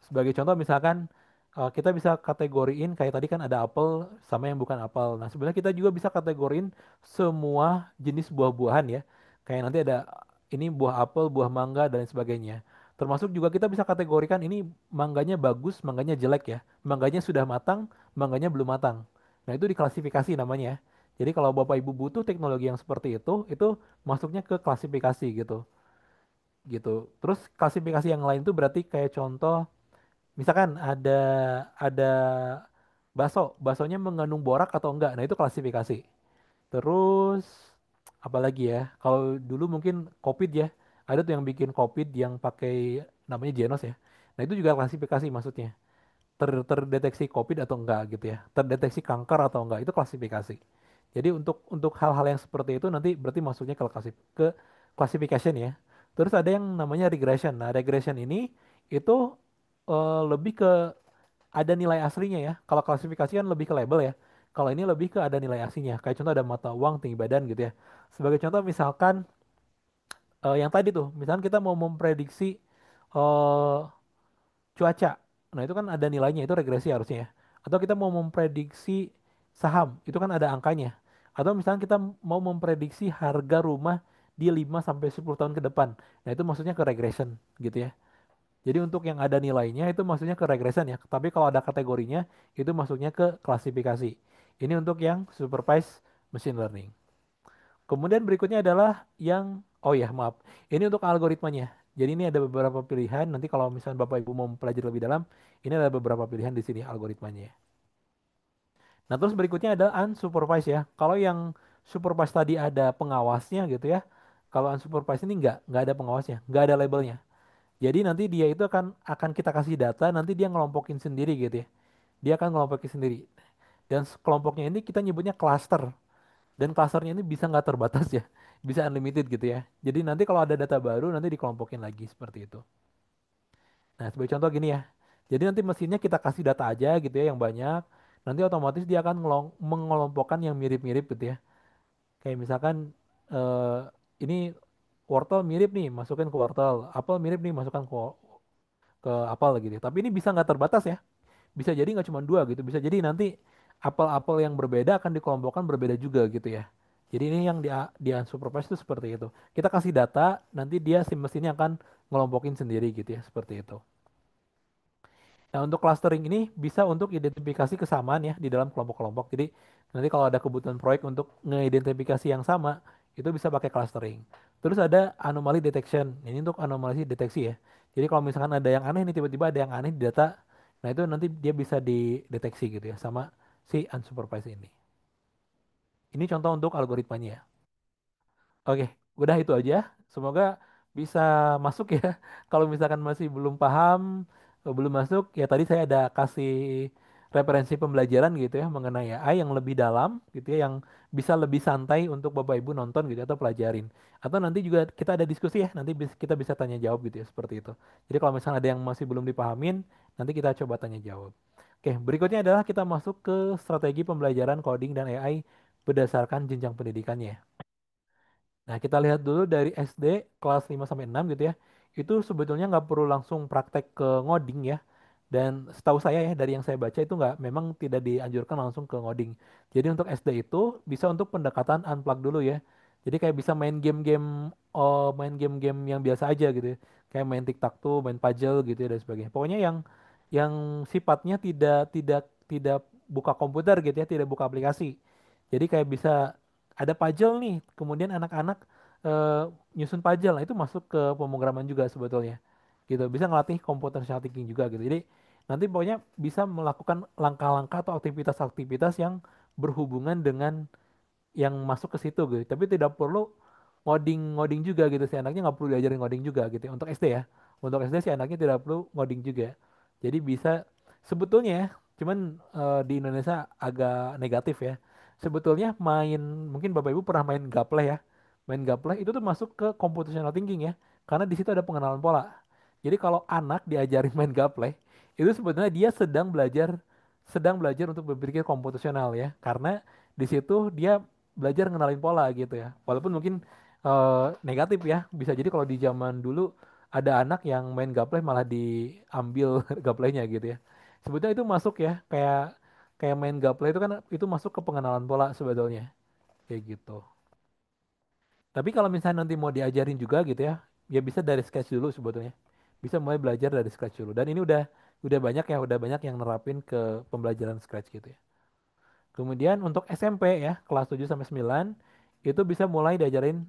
Sebagai contoh misalkan kita bisa kategoriin kayak tadi kan ada apel sama yang bukan apel. Nah, sebenarnya kita juga bisa kategoriin semua jenis buah-buahan ya. Kayak nanti ada ini buah apel, buah mangga dan lain sebagainya. Termasuk juga kita bisa kategorikan ini mangganya bagus, mangganya jelek ya. Mangganya sudah matang, mangganya belum matang. Nah, itu diklasifikasi namanya ya. Jadi kalau Bapak Ibu butuh teknologi yang seperti itu masuknya ke klasifikasi gitu. Gitu. Terus klasifikasi yang lain tuh berarti kayak contoh misalkan ada baksonya mengandung borak atau enggak. Nah, itu klasifikasi. Terus apalagi ya? Kalau dulu mungkin COVID ya, ada tuh yang bikin COVID yang pakai namanya Genos ya. Nah itu juga klasifikasi maksudnya. Terdeteksi COVID atau enggak gitu ya. Terdeteksi kanker atau enggak itu klasifikasi. Jadi untuk hal-hal yang seperti itu nanti berarti masuknya ke classification ya. Terus ada yang namanya regression. Nah, regression ini itu lebih ke ada nilai aslinya ya. Kalau klasifikasi kan lebih ke label ya. Kalau ini lebih ke ada nilai aslinya. Kayak contoh ada mata uang, tinggi badan gitu ya. Sebagai contoh misalkan yang tadi tuh, misalkan kita mau memprediksi eh, cuaca. Nah, itu kan ada nilainya, itu regresi harusnya ya. Atau kita mau memprediksi saham, itu kan ada angkanya. Atau misalkan kita mau memprediksi harga rumah di 5 sampai 10 tahun ke depan. Nah, itu maksudnya ke regression gitu ya. Jadi untuk yang ada nilainya itu maksudnya ke regression ya. Tapi kalau ada kategorinya itu masuknya ke klasifikasi. Ini untuk yang supervised machine learning. Kemudian berikutnya adalah yang, oh ya maaf, ini untuk algoritmanya. Jadi ini ada beberapa pilihan. Nanti kalau misalnya Bapak Ibu mau mempelajari lebih dalam, ini ada beberapa pilihan di sini algoritmanya. Nah terus berikutnya ada unsupervised ya. Kalau yang supervised tadi ada pengawasnya gitu ya. Kalau unsupervised ini nggak ada pengawasnya, nggak ada labelnya. Jadi nanti dia itu akan kita kasih data, nanti dia ngelompokin sendiri gitu ya. Dia akan ngelompokin sendiri. Dan kelompoknya ini kita nyebutnya cluster. Dan clusternya ini bisa nggak terbatas ya, bisa unlimited gitu ya. Jadi nanti kalau ada data baru nanti dikelompokin lagi seperti itu. Nah sebagai contoh gini ya. Jadi nanti mesinnya kita kasih data aja gitu ya yang banyak. Nanti otomatis dia akan mengelompokkan yang mirip-mirip gitu ya. Kayak misalkan eh, ini wortel mirip nih, masukkan ke wortel. Apel mirip nih, masukkan ke apel gitu ya. Tapi ini bisa nggak terbatas ya. Bisa jadi nggak cuma dua gitu, bisa jadi nanti apel-apel yang berbeda akan dikelompokkan berbeda juga gitu ya. Jadi ini yang di unsupervised itu seperti itu. Kita kasih data, nanti dia si mesinnya akan ngelompokin sendiri gitu ya, seperti itu. Nah, untuk clustering ini bisa untuk identifikasi kesamaan ya di dalam kelompok-kelompok. Jadi nanti kalau ada kebutuhan proyek untuk mengidentifikasi yang sama, itu bisa pakai clustering. Terus ada anomaly detection. Ini untuk anomali deteksi ya. Jadi kalau misalkan ada yang aneh nih, tiba-tiba ada yang aneh di data, nah itu nanti dia bisa dideteksi gitu ya sama si unsupervised ini. Ini contoh untuk algoritmanya ya. Oke, udah itu aja. Semoga bisa masuk ya. Kalau misalkan masih belum paham, belum masuk, ya tadi saya ada kasih referensi pembelajaran gitu ya mengenai AI yang lebih dalam gitu ya, yang bisa lebih santai untuk Bapak Ibu nonton gitu ya, atau pelajarin. Atau nanti juga kita ada diskusi ya, nanti kita bisa tanya jawab gitu ya, seperti itu. Jadi kalau misalnya ada yang masih belum dipahamin, nanti kita coba tanya jawab. Oke, berikutnya adalah kita masuk ke strategi pembelajaran coding dan AI berdasarkan jenjang pendidikannya. Nah, kita lihat dulu dari SD kelas 5 sampai 6 gitu ya. Itu sebetulnya nggak perlu langsung praktek ke ngoding ya. Dan setahu saya ya dari yang saya baca itu nggak, memang tidak dianjurkan langsung ke ngoding. Jadi untuk SD itu bisa untuk pendekatan unplug dulu ya. Jadi kayak bisa main game-game yang biasa aja gitu ya. Kayak main tic-tac-toe, main puzzle gitu ya dan sebagainya. Pokoknya yang sifatnya tidak buka komputer gitu ya, tidak buka aplikasi. Jadi kayak bisa ada puzzle nih, kemudian anak-anak eh, nyusun puzzle, nah itu masuk ke pemrograman juga sebetulnya, gitu. Bisa ngelatih computational thinking juga gitu. Jadi nanti pokoknya bisa melakukan langkah-langkah atau aktivitas-aktivitas yang berhubungan dengan yang masuk ke situ gitu. Tapi tidak perlu ngoding-ngoding juga gitu. Si anaknya nggak perlu diajarin ngoding juga gitu ya. Untuk SD ya. Untuk SD si anaknya tidak perlu ngoding juga. Jadi bisa sebetulnya ya, cuman di Indonesia agak negatif ya. Sebetulnya mungkin Bapak Ibu pernah main gapleh ya. Main gapleh itu tuh masuk ke computational thinking ya. Karena di situ ada pengenalan pola. Jadi kalau anak diajarin main gapleh, itu sebetulnya dia sedang belajar untuk berpikir komputasional ya. Karena di situ dia belajar ngenalin pola gitu ya. Walaupun mungkin negatif ya. Bisa jadi kalau di zaman dulu ada anak yang main gapleh malah diambil gaplehnya gitu ya. Sebetulnya itu masuk ya, kayak kayak main gapleh itu kan itu masuk ke pengenalan pola sebetulnya. Kayak gitu. Tapi kalau misalnya nanti mau diajarin juga gitu ya, ya bisa dari scratch dulu sebetulnya. Bisa mulai belajar dari scratch dulu. Dan ini udah banyak ya, udah banyak yang nerapin ke pembelajaran scratch gitu ya. Kemudian untuk SMP ya, kelas 7 sampai 9 itu bisa mulai diajarin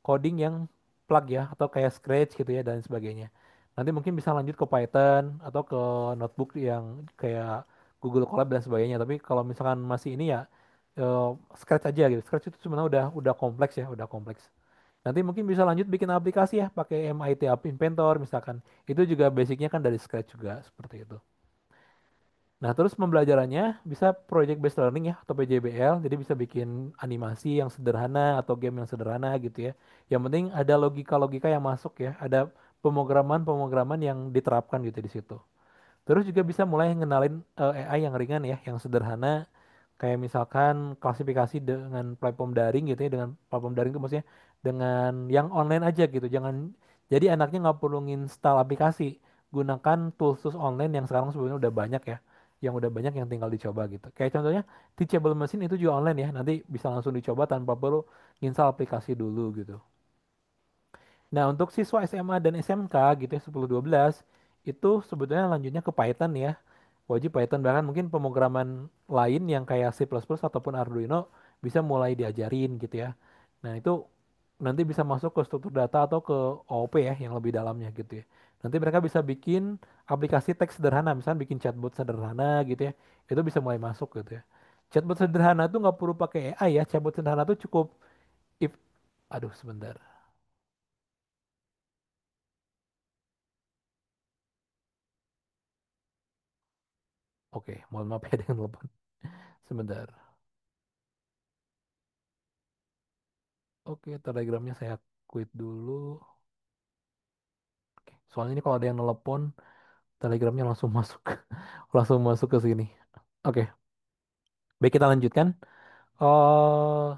coding yang plug ya atau kayak Scratch gitu ya dan sebagainya. Nanti mungkin bisa lanjut ke Python atau ke notebook yang kayak Google Colab dan sebagainya. Tapi kalau misalkan masih ini ya eh, Scratch aja gitu. Scratch itu sebenarnya udah kompleks ya, udah kompleks. Nanti mungkin bisa lanjut bikin aplikasi ya pakai MIT App Inventor misalkan. Itu juga basicnya kan dari Scratch juga seperti itu. Nah, terus pembelajarannya bisa project based learning ya atau PJBL. Jadi bisa bikin animasi yang sederhana atau game yang sederhana gitu ya. Yang penting ada logika-logika yang masuk ya, ada pemrograman-pemrograman yang diterapkan gitu di situ. Terus juga bisa mulai ngenalin AI yang ringan ya, yang sederhana. Kayak misalkan klasifikasi dengan platform daring gitu ya, dengan platform daring itu maksudnya dengan yang online aja gitu. Jangan jadi anaknya nggak perlu install aplikasi, gunakan tools-tools online yang sekarang sebenarnya udah banyak ya, yang udah banyak yang tinggal dicoba gitu. Kayak contohnya Teachable Machine itu juga online ya, nanti bisa langsung dicoba tanpa perlu install aplikasi dulu gitu. Nah, untuk siswa SMA dan SMK gitu ya 10-12 itu sebetulnya lanjutnya ke Python ya. Wajib Python, bahkan mungkin pemrograman lain yang kayak C++ ataupun Arduino bisa mulai diajarin gitu ya. Nah, itu nanti bisa masuk ke struktur data atau ke OOP ya yang lebih dalamnya gitu ya. Nanti mereka bisa bikin aplikasi teks sederhana, misalnya bikin chatbot sederhana gitu ya. Itu bisa mulai masuk gitu ya. Chatbot sederhana tuh nggak perlu pakai AI ya. Chatbot sederhana tuh cukup if aduh sebentar. Oke, mohon maaf ya dengan telepon. Sebentar. Oke, Telegramnya saya quit dulu. Oke, soalnya ini kalau ada yang nelpon, Telegramnya langsung masuk, langsung masuk ke sini. Oke, baik kita lanjutkan. Oh,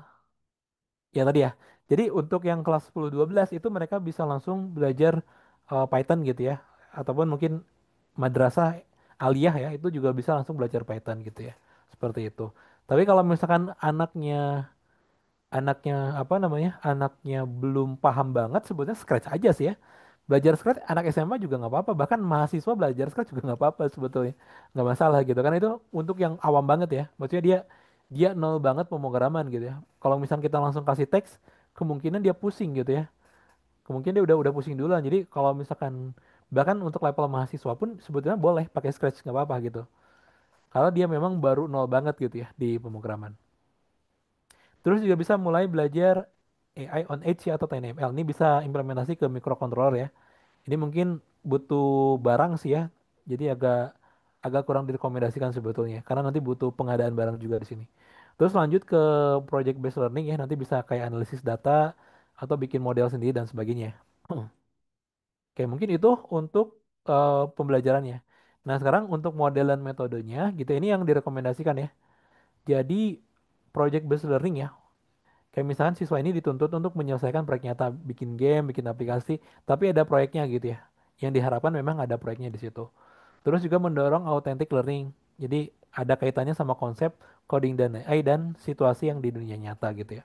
ya tadi ya. Jadi untuk yang kelas 10-12 itu mereka bisa langsung belajar Python gitu ya. Ataupun mungkin madrasah aliyah ya, itu juga bisa langsung belajar Python gitu ya. Seperti itu. Tapi kalau misalkan anaknya apa namanya? Anaknya belum paham banget sebetulnya Scratch aja sih ya. Belajar Scratch anak SMA juga nggak apa-apa, bahkan mahasiswa belajar Scratch juga nggak apa-apa sebetulnya, nggak masalah gitu kan. Itu untuk yang awam banget ya, maksudnya dia dia nol banget pemrograman gitu ya. Kalau misalnya kita langsung kasih teks, kemungkinan dia pusing gitu ya, kemungkinan dia udah pusing duluan. Jadi kalau misalkan bahkan untuk level mahasiswa pun sebetulnya boleh pakai Scratch nggak apa-apa gitu, kalau dia memang baru nol banget gitu ya di pemrograman. Terus juga bisa mulai belajar AI on Edge ya, atau TNML. Ini bisa implementasi ke microcontroller ya. Ini mungkin butuh barang sih ya. Jadi agak agak kurang direkomendasikan sebetulnya karena nanti butuh pengadaan barang juga di sini. Terus lanjut ke project based learning ya, nanti bisa kayak analisis data atau bikin model sendiri dan sebagainya. Oke, mungkin itu untuk pembelajarannya. Nah, sekarang untuk model dan metodenya gitu ini yang direkomendasikan ya. Jadi project based learning ya. Kayak misalkan siswa ini dituntut untuk menyelesaikan proyek nyata, bikin game, bikin aplikasi, tapi ada proyeknya gitu ya. Yang diharapkan memang ada proyeknya di situ. Terus juga mendorong authentic learning. Jadi ada kaitannya sama konsep coding dan AI dan situasi yang di dunia nyata gitu ya.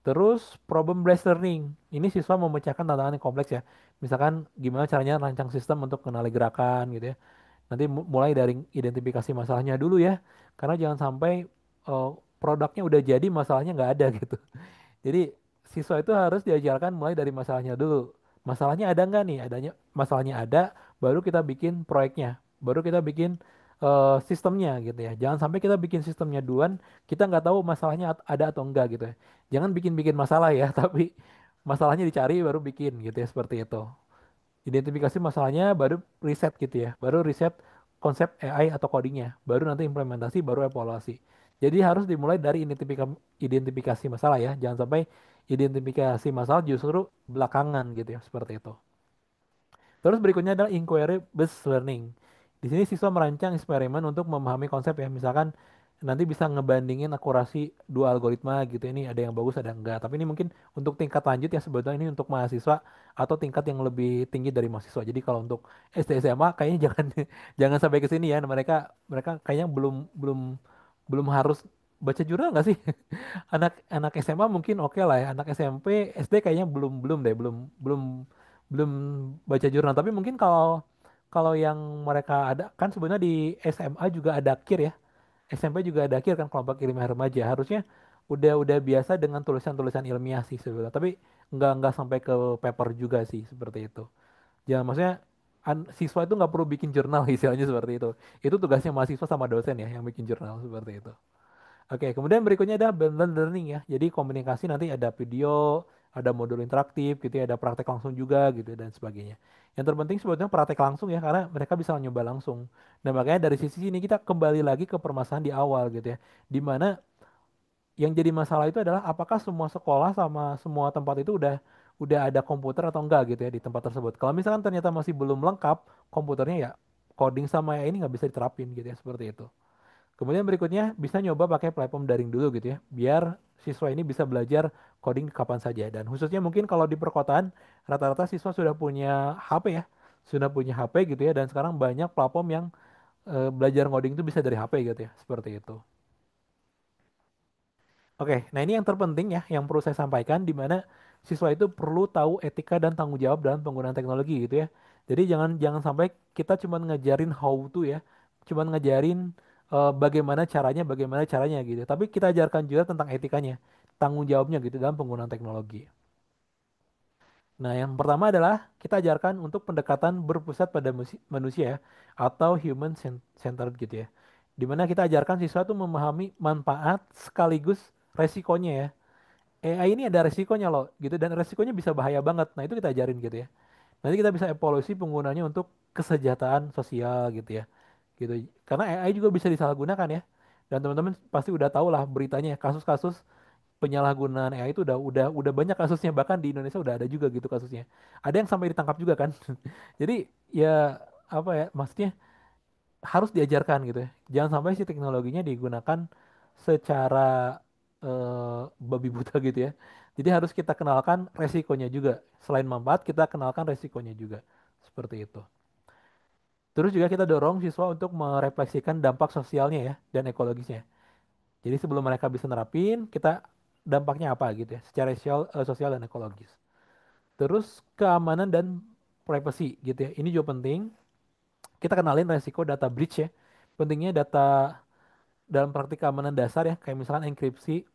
Terus problem based learning. Ini siswa memecahkan tantangan yang kompleks ya. Misalkan gimana caranya rancang sistem untuk kenali gerakan gitu ya. Nanti mulai dari identifikasi masalahnya dulu ya. Karena jangan sampai eh, produknya udah jadi masalahnya nggak ada gitu. Jadi siswa itu harus diajarkan mulai dari masalahnya dulu. Masalahnya ada nggak nih? Adanya masalahnya ada, baru kita bikin proyeknya, baru kita bikin sistemnya gitu ya. Jangan sampai kita bikin sistemnya duluan, kita nggak tahu masalahnya ada atau enggak gitu ya. Jangan bikin-bikin masalah ya, tapi masalahnya dicari baru bikin gitu ya, seperti itu. Identifikasi masalahnya, baru riset gitu ya, baru riset konsep AI atau codingnya, baru nanti implementasi, baru evaluasi. Jadi harus dimulai dari identifikasi masalah ya, jangan sampai identifikasi masalah justru belakangan gitu ya, seperti itu. Terus berikutnya adalah inquiry based learning. Di sini siswa merancang eksperimen untuk memahami konsep ya. Misalkan nanti bisa ngebandingin akurasi dua algoritma gitu. Ini ada yang bagus, ada yang enggak. Tapi ini mungkin untuk tingkat lanjut ya, sebetulnya ini untuk mahasiswa atau tingkat yang lebih tinggi dari mahasiswa. Jadi kalau untuk SD SMA kayaknya jangan jangan sampai ke sini ya. Mereka mereka kayaknya belum belum belum harus baca jurnal nggak sih? Anak anak SMA mungkin oke lah ya. Anak SMP, SD kayaknya belum belum deh, belum belum belum baca jurnal. Tapi mungkin kalau kalau yang mereka ada kan sebenarnya di SMA juga ada KIR ya. SMP juga ada KIR kan, kelompok ilmiah remaja. Harusnya udah biasa dengan tulisan-tulisan ilmiah sih sebenarnya. Tapi nggak sampai ke paper juga sih seperti itu. Jangan maksudnya siswa itu nggak perlu bikin jurnal istilahnya seperti itu. Itu tugasnya mahasiswa sama dosen ya yang bikin jurnal seperti itu. Oke, kemudian berikutnya ada blended learning ya. Jadi komunikasi nanti ada video, ada modul interaktif gitu ya, ada praktek langsung juga gitu dan sebagainya. Yang terpenting sebetulnya praktek langsung ya, karena mereka bisa nyoba langsung. Dan makanya dari sisi ini kita kembali lagi ke permasalahan di awal gitu ya. Di mana yang jadi masalah itu adalah apakah semua sekolah sama semua tempat itu udah ada komputer atau enggak gitu ya di tempat tersebut. Kalau misalkan ternyata masih belum lengkap komputernya ya coding sama ya ini nggak bisa diterapin gitu ya seperti itu. Kemudian berikutnya bisa nyoba pakai platform daring dulu gitu ya, biar siswa ini bisa belajar coding kapan saja. Dan khususnya mungkin kalau di perkotaan, rata-rata siswa sudah punya HP ya, sudah punya HP gitu ya, dan sekarang banyak platform yang belajar coding itu bisa dari HP gitu ya, seperti itu. Oke, nah ini yang terpenting ya, yang perlu saya sampaikan, di mana siswa itu perlu tahu etika dan tanggung jawab dalam penggunaan teknologi gitu ya. Jadi jangan jangan sampai kita cuma ngajarin how to ya, cuma ngajarin bagaimana caranya gitu. Tapi kita ajarkan juga tentang etikanya, tanggung jawabnya gitu dalam penggunaan teknologi. Nah, yang pertama adalah kita ajarkan untuk pendekatan berpusat pada manusia ya, atau centered gitu ya. Dimana kita ajarkan siswa tuh memahami manfaat sekaligus resikonya ya. AI ini ada resikonya loh gitu dan resikonya bisa bahaya banget. Nah, itu kita ajarin gitu ya. Nanti kita bisa evaluasi penggunanya untuk kesejahteraan sosial gitu ya. Gitu. Karena AI juga bisa disalahgunakan ya. Dan teman-teman pasti udah tahu lah beritanya ya, kasus-kasus penyalahgunaan AI itu udah banyak kasusnya, bahkan di Indonesia udah ada juga gitu kasusnya. Ada yang sampai ditangkap juga kan. Jadi ya apa ya maksudnya harus diajarkan gitu ya. Jangan sampai si teknologinya digunakan secara babi buta gitu ya. Jadi harus kita kenalkan resikonya juga. Selain manfaat, kita kenalkan resikonya juga. Seperti itu. Terus juga kita dorong siswa untuk merefleksikan dampak sosialnya ya dan ekologisnya. Jadi sebelum mereka bisa nerapin, kita dampaknya apa gitu ya, secara sosial dan ekologis. Terus keamanan dan privacy gitu ya. Ini juga penting. Kita kenalin resiko data breach ya. Pentingnya data dalam praktik keamanan dasar ya, kayak misalkan enkripsi,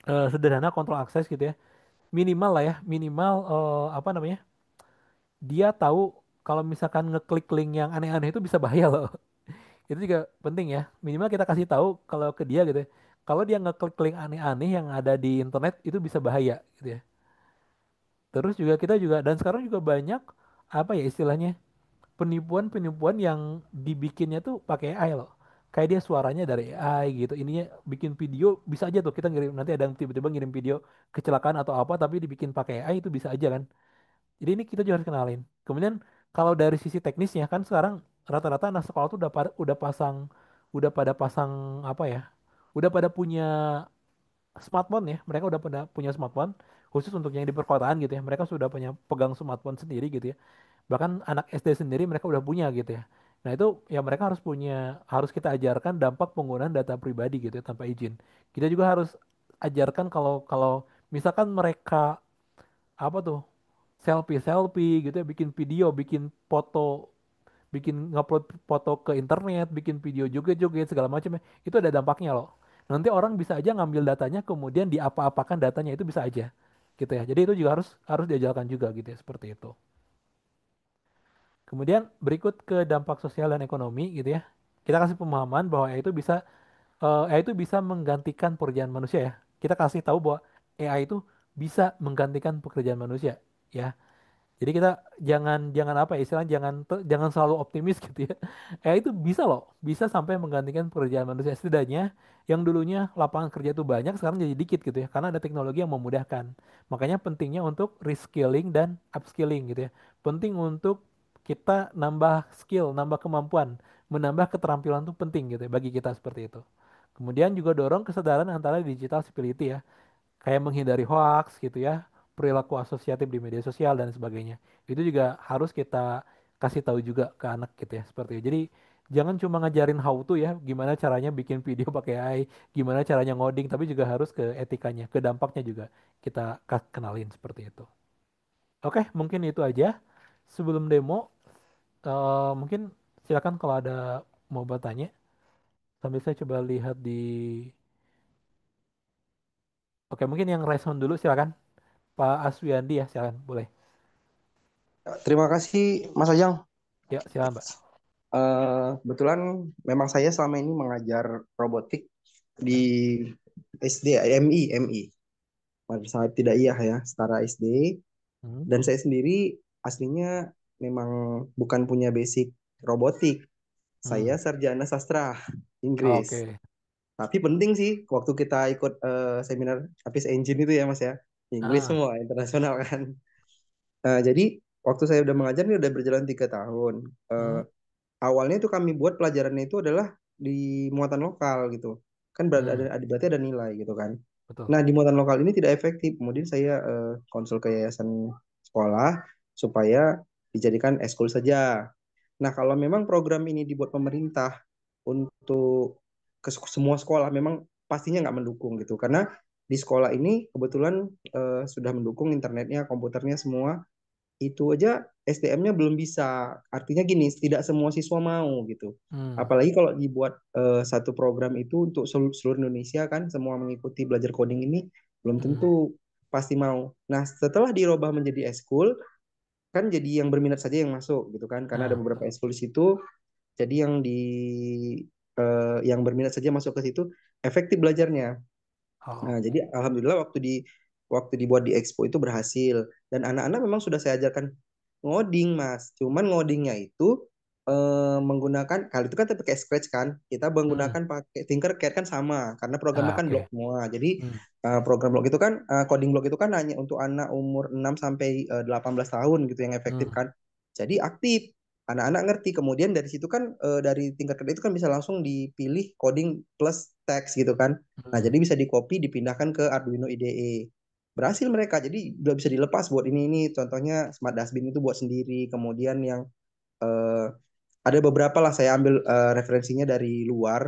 sederhana kontrol akses gitu ya. Minimal lah ya, minimal apa namanya? Dia tahu kalau misalkan ngeklik link yang aneh-aneh itu bisa bahaya loh. Itu juga penting ya. Minimal kita kasih tahu kalau ke dia gitu ya. Kalau dia ngeklik link aneh-aneh yang ada di internet itu bisa bahaya gitu ya. Terus juga kita juga dan sekarang juga banyak apa ya istilahnya penipuan-penipuan yang dibikinnya tuh pakai AI loh. Kayak dia suaranya dari AI gitu. Ininya bikin video bisa aja tuh kita ngirim nanti ada yang tiba-tiba ngirim video kecelakaan atau apa tapi dibikin pakai AI itu bisa aja kan. Jadi ini kita juga harus kenalin. Kemudian kalau dari sisi teknisnya kan sekarang rata-rata anak sekolah tuh udah pada pasang apa ya? Udah pada punya smartphone ya. Mereka udah pada punya smartphone khusus untuk yang di perkotaan gitu ya. Mereka sudah punya pegang smartphone sendiri gitu ya. Bahkan anak SD sendiri mereka udah punya gitu ya. Nah itu ya mereka harus kita ajarkan dampak penggunaan data pribadi gitu ya tanpa izin. Kita juga harus ajarkan kalau kalau misalkan mereka apa tuh selfie selfie gitu ya, bikin video, bikin foto, bikin ngupload foto ke internet, bikin video joget-joget segala macam ya, itu ada dampaknya loh. Nanti orang bisa aja ngambil datanya kemudian diapa-apakan datanya itu bisa aja gitu ya. Jadi itu juga harus harus diajarkan juga gitu ya seperti itu. Kemudian berikut ke dampak sosial dan ekonomi gitu ya. Kita kasih pemahaman bahwa AI itu bisa menggantikan pekerjaan manusia ya. Kita kasih tahu bahwa AI itu bisa menggantikan pekerjaan manusia ya. Jadi kita jangan jangan apa ya istilahnya jangan selalu optimis gitu ya. AI itu bisa loh, bisa sampai menggantikan pekerjaan manusia setidaknya yang dulunya lapangan kerja itu banyak sekarang jadi dikit gitu ya karena ada teknologi yang memudahkan. Makanya pentingnya untuk reskilling dan upskilling gitu ya. Penting untuk kita nambah skill, nambah kemampuan, menambah keterampilan itu penting gitu ya bagi kita seperti itu. Kemudian juga dorong kesadaran antara digital civility ya kayak menghindari hoax gitu ya, perilaku asosiatif di media sosial dan sebagainya. Itu juga harus kita kasih tahu juga ke anak gitu ya, seperti itu. Jadi jangan cuma ngajarin how to ya, gimana caranya bikin video pakai AI, gimana caranya ngoding, tapi juga harus ke etikanya, ke dampaknya juga kita kenalin seperti itu. Oke, mungkin itu aja. Sebelum demo, mungkin silakan kalau ada mau bertanya. Sambil saya coba lihat di. Oke, mungkin yang respon dulu silakan. Pak Aswiandi ya, silakan, boleh. Terima kasih Mas Ajang. Ya, silakan, Mbak. Kebetulan memang saya selama ini mengajar robotik di SD, MI, Madrasah Ibtidaiyah ya, setara SD. Hmm. Dan saya sendiri aslinya memang bukan punya basic robotik. Hmm. Saya sarjana sastra Inggris. Oke. Tapi penting sih waktu kita ikut seminar Apis Engine itu ya Mas ya. Inggris Ah. semua, internasional kan. Jadi waktu saya udah mengajar ini udah berjalan 3 tahun. Eh, Hmm. Awalnya itu kami buat pelajarannya itu adalah di muatan lokal gitu. Kan Hmm. berarti ada nilai gitu kan. Betul. Nah, di muatan lokal ini tidak efektif. Kemudian saya konsul ke yayasan sekolah supaya dijadikan eskul saja. Nah, kalau memang program ini dibuat pemerintah untuk ke semua sekolah, memang pastinya nggak mendukung gitu. Karena di sekolah ini kebetulan sudah mendukung internetnya, komputernya semua itu aja SDM-nya belum bisa. Artinya gini, tidak semua siswa mau gitu. Hmm. Apalagi kalau dibuat satu program itu untuk seluruh Indonesia kan, semua mengikuti belajar coding ini belum Hmm. tentu pasti mau. Nah, setelah dirubah menjadi eskul, kan jadi yang berminat saja yang masuk gitu kan, karena ada Nah, beberapa betul. eskul di situ. Jadi yang berminat saja masuk ke situ, efektif belajarnya. Oh. Nah, jadi alhamdulillah waktu dibuat di Expo itu berhasil dan anak-anak memang sudah saya ajarkan ngoding, Mas. Cuman ngodingnya itu menggunakan kali itu kan kita pakai Scratch kan. Kita Hmm. menggunakan pakai Tinkercad kan sama karena programnya Ah, kan blok oke. semua. Jadi Hmm. program blok itu kan coding blok itu kan hanya untuk anak umur 6 sampai 18 tahun gitu yang efektif Hmm. kan. Jadi aktif. Anak-anak ngerti. Kemudian dari situ kan dari Tinkercad itu kan bisa langsung dipilih coding plus teks gitu kan. Nah, Hmm. jadi bisa di-copy dipindahkan ke Arduino IDE. Berhasil mereka. Jadi udah bisa dilepas buat ini contohnya Smart Dustbin itu buat sendiri. Kemudian yang eh, ada beberapa lah saya ambil referensinya dari luar.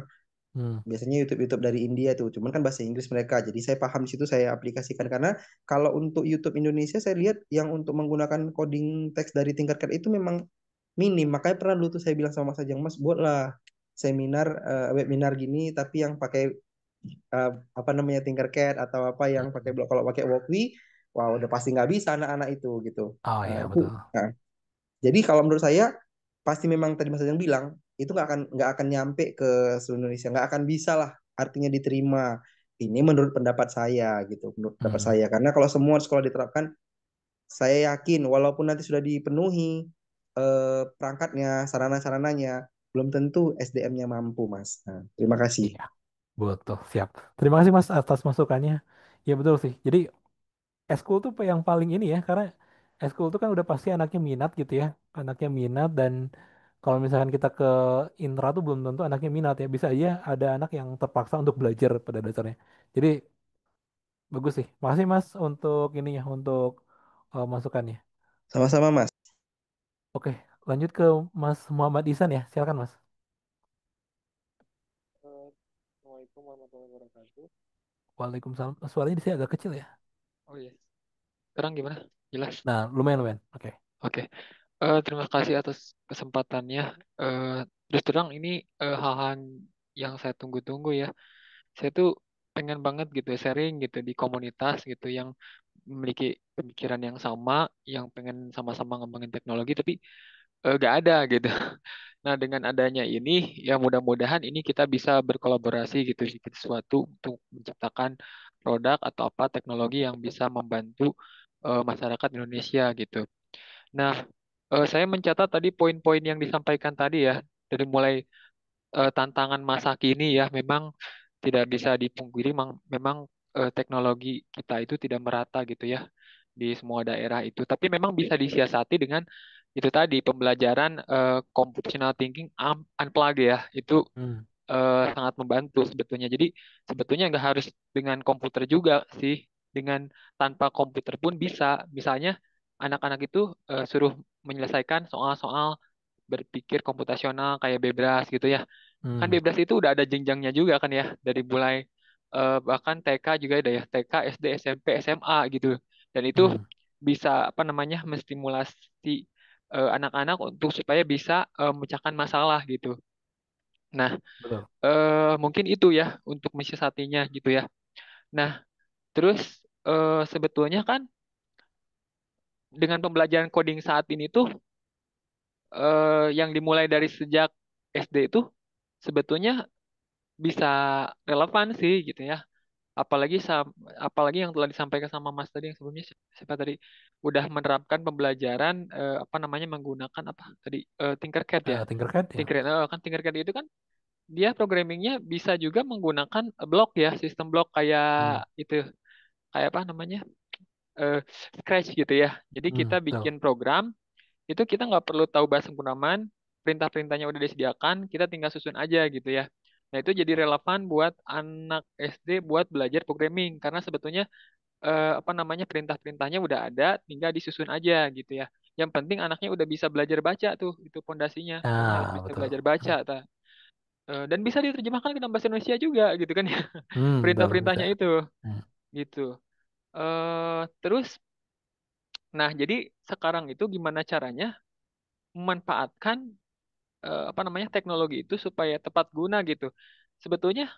Hmm. Biasanya YouTube-YouTube dari India tuh. Cuman kan bahasa Inggris mereka. Jadi saya paham di situ saya aplikasikan karena kalau untuk YouTube Indonesia saya lihat yang untuk menggunakan coding teks dari Tinkercad itu memang minim. Makanya pernah dulu tuh saya bilang sama Mas Ajang, Mas, buatlah seminar webinar gini tapi yang pakai eh, apa namanya Tinkercad atau apa yang pakai Hmm. blok kalau pakai Walkly, wah udah pasti nggak bisa anak-anak itu gitu. Oh Nah, iya, itu betul. nah, jadi kalau menurut saya pasti memang tadi Mas yang bilang itu nggak akan nyampe ke seluruh Indonesia, nggak akan bisa lah artinya diterima. Ini menurut pendapat saya gitu, menurut pendapat Hmm. saya. Karena kalau semua sekolah diterapkan, saya yakin walaupun nanti sudah dipenuhi perangkatnya, sarana-sarananya, belum tentu SDM-nya mampu, Mas. Nah, terima kasih. Iya, betul. Siap. Terima kasih Mas atas masukannya. Ya betul sih. Jadi eskul tuh yang paling ini ya, karena eskul tuh kan udah pasti anaknya minat gitu ya. Anaknya minat dan kalau misalkan kita ke intra tuh belum tentu anaknya minat ya. Bisa aja ada anak yang terpaksa untuk belajar pada dasarnya. Jadi bagus sih. Makasih Mas untuk ininya, untuk masukannya. Sama-sama, Mas. Oke, lanjut ke Mas Muhammad Ihsan ya. Silakan Mas. Assalamualaikum warahmatullahi wabarakatuh. Waalaikumsalam. Suaranya di sini agak kecil ya. Oh iya, sekarang gimana? Jelas? Nah, lumayan lumayan. Oke. Oke. Terima kasih atas kesempatannya. Eh, Terus terang ini hal-hal yang saya tunggu-tunggu ya. Saya tuh pengen banget gitu sharing gitu di komunitas gitu yang memiliki pemikiran yang sama, yang pengen sama-sama ngembangin teknologi, tapi gak ada gitu. Nah, dengan adanya ini, ya mudah-mudahan ini kita bisa berkolaborasi gitu, bikin sesuatu untuk menciptakan produk atau apa teknologi yang bisa membantu masyarakat Indonesia gitu. Nah, saya mencatat tadi poin-poin yang disampaikan tadi ya, dari mulai tantangan masa kini ya, memang tidak bisa dipungkiri, memang teknologi kita itu tidak merata gitu ya di semua daerah itu. Tapi memang bisa disiasati dengan itu tadi pembelajaran computational thinking unplugged ya, itu Hmm, sangat membantu sebetulnya. Jadi sebetulnya nggak harus dengan komputer juga sih, dengan tanpa komputer pun bisa. Misalnya anak-anak itu suruh menyelesaikan soal-soal berpikir komputasional kayak Bebras gitu ya. Kan hmm, Bebras itu udah ada jenjangnya juga kan ya, dari mulai bahkan TK juga ada ya, TK, SD, SMP, SMA gitu. Dan itu hmm, bisa apa namanya menstimulasi anak-anak untuk supaya bisa memecahkan masalah gitu. Nah, betul. mungkin itu ya untuk mensiasatinya gitu ya. Nah, terus sebetulnya kan dengan pembelajaran coding saat ini tuh yang dimulai dari sejak SD itu sebetulnya bisa relevan sih gitu ya. Apalagi apalagi yang telah disampaikan sama Mas tadi yang sebelumnya siapa tadi udah menerapkan pembelajaran apa namanya menggunakan apa tadi Tinkercad ya. Tinkercad ya. Tinkercad kan Tinkercad itu kan dia programmingnya bisa juga menggunakan blok ya, sistem blok kayak Hmm. itu kayak apa namanya eh, Scratch gitu ya. Jadi kita Betul. bikin program itu kita nggak perlu tahu bahasa pemrograman, perintah-perintahnya udah disediakan, kita tinggal susun aja gitu ya. Nah itu jadi relevan buat anak SD buat belajar programming karena sebetulnya apa namanya perintah-perintahnya udah ada, tinggal disusun aja gitu ya. Yang penting anaknya udah bisa belajar baca tuh, itu pondasinya. Karena harus bisa Betul. belajar baca, dan bisa diterjemahkan ke dalam bahasa Indonesia juga gitu kan ya. Betul, bisa. Perintah-perintahnya itu Hmm. gitu. Terus, nah jadi sekarang itu gimana caranya memanfaatkan apa namanya teknologi itu supaya tepat guna gitu. Sebetulnya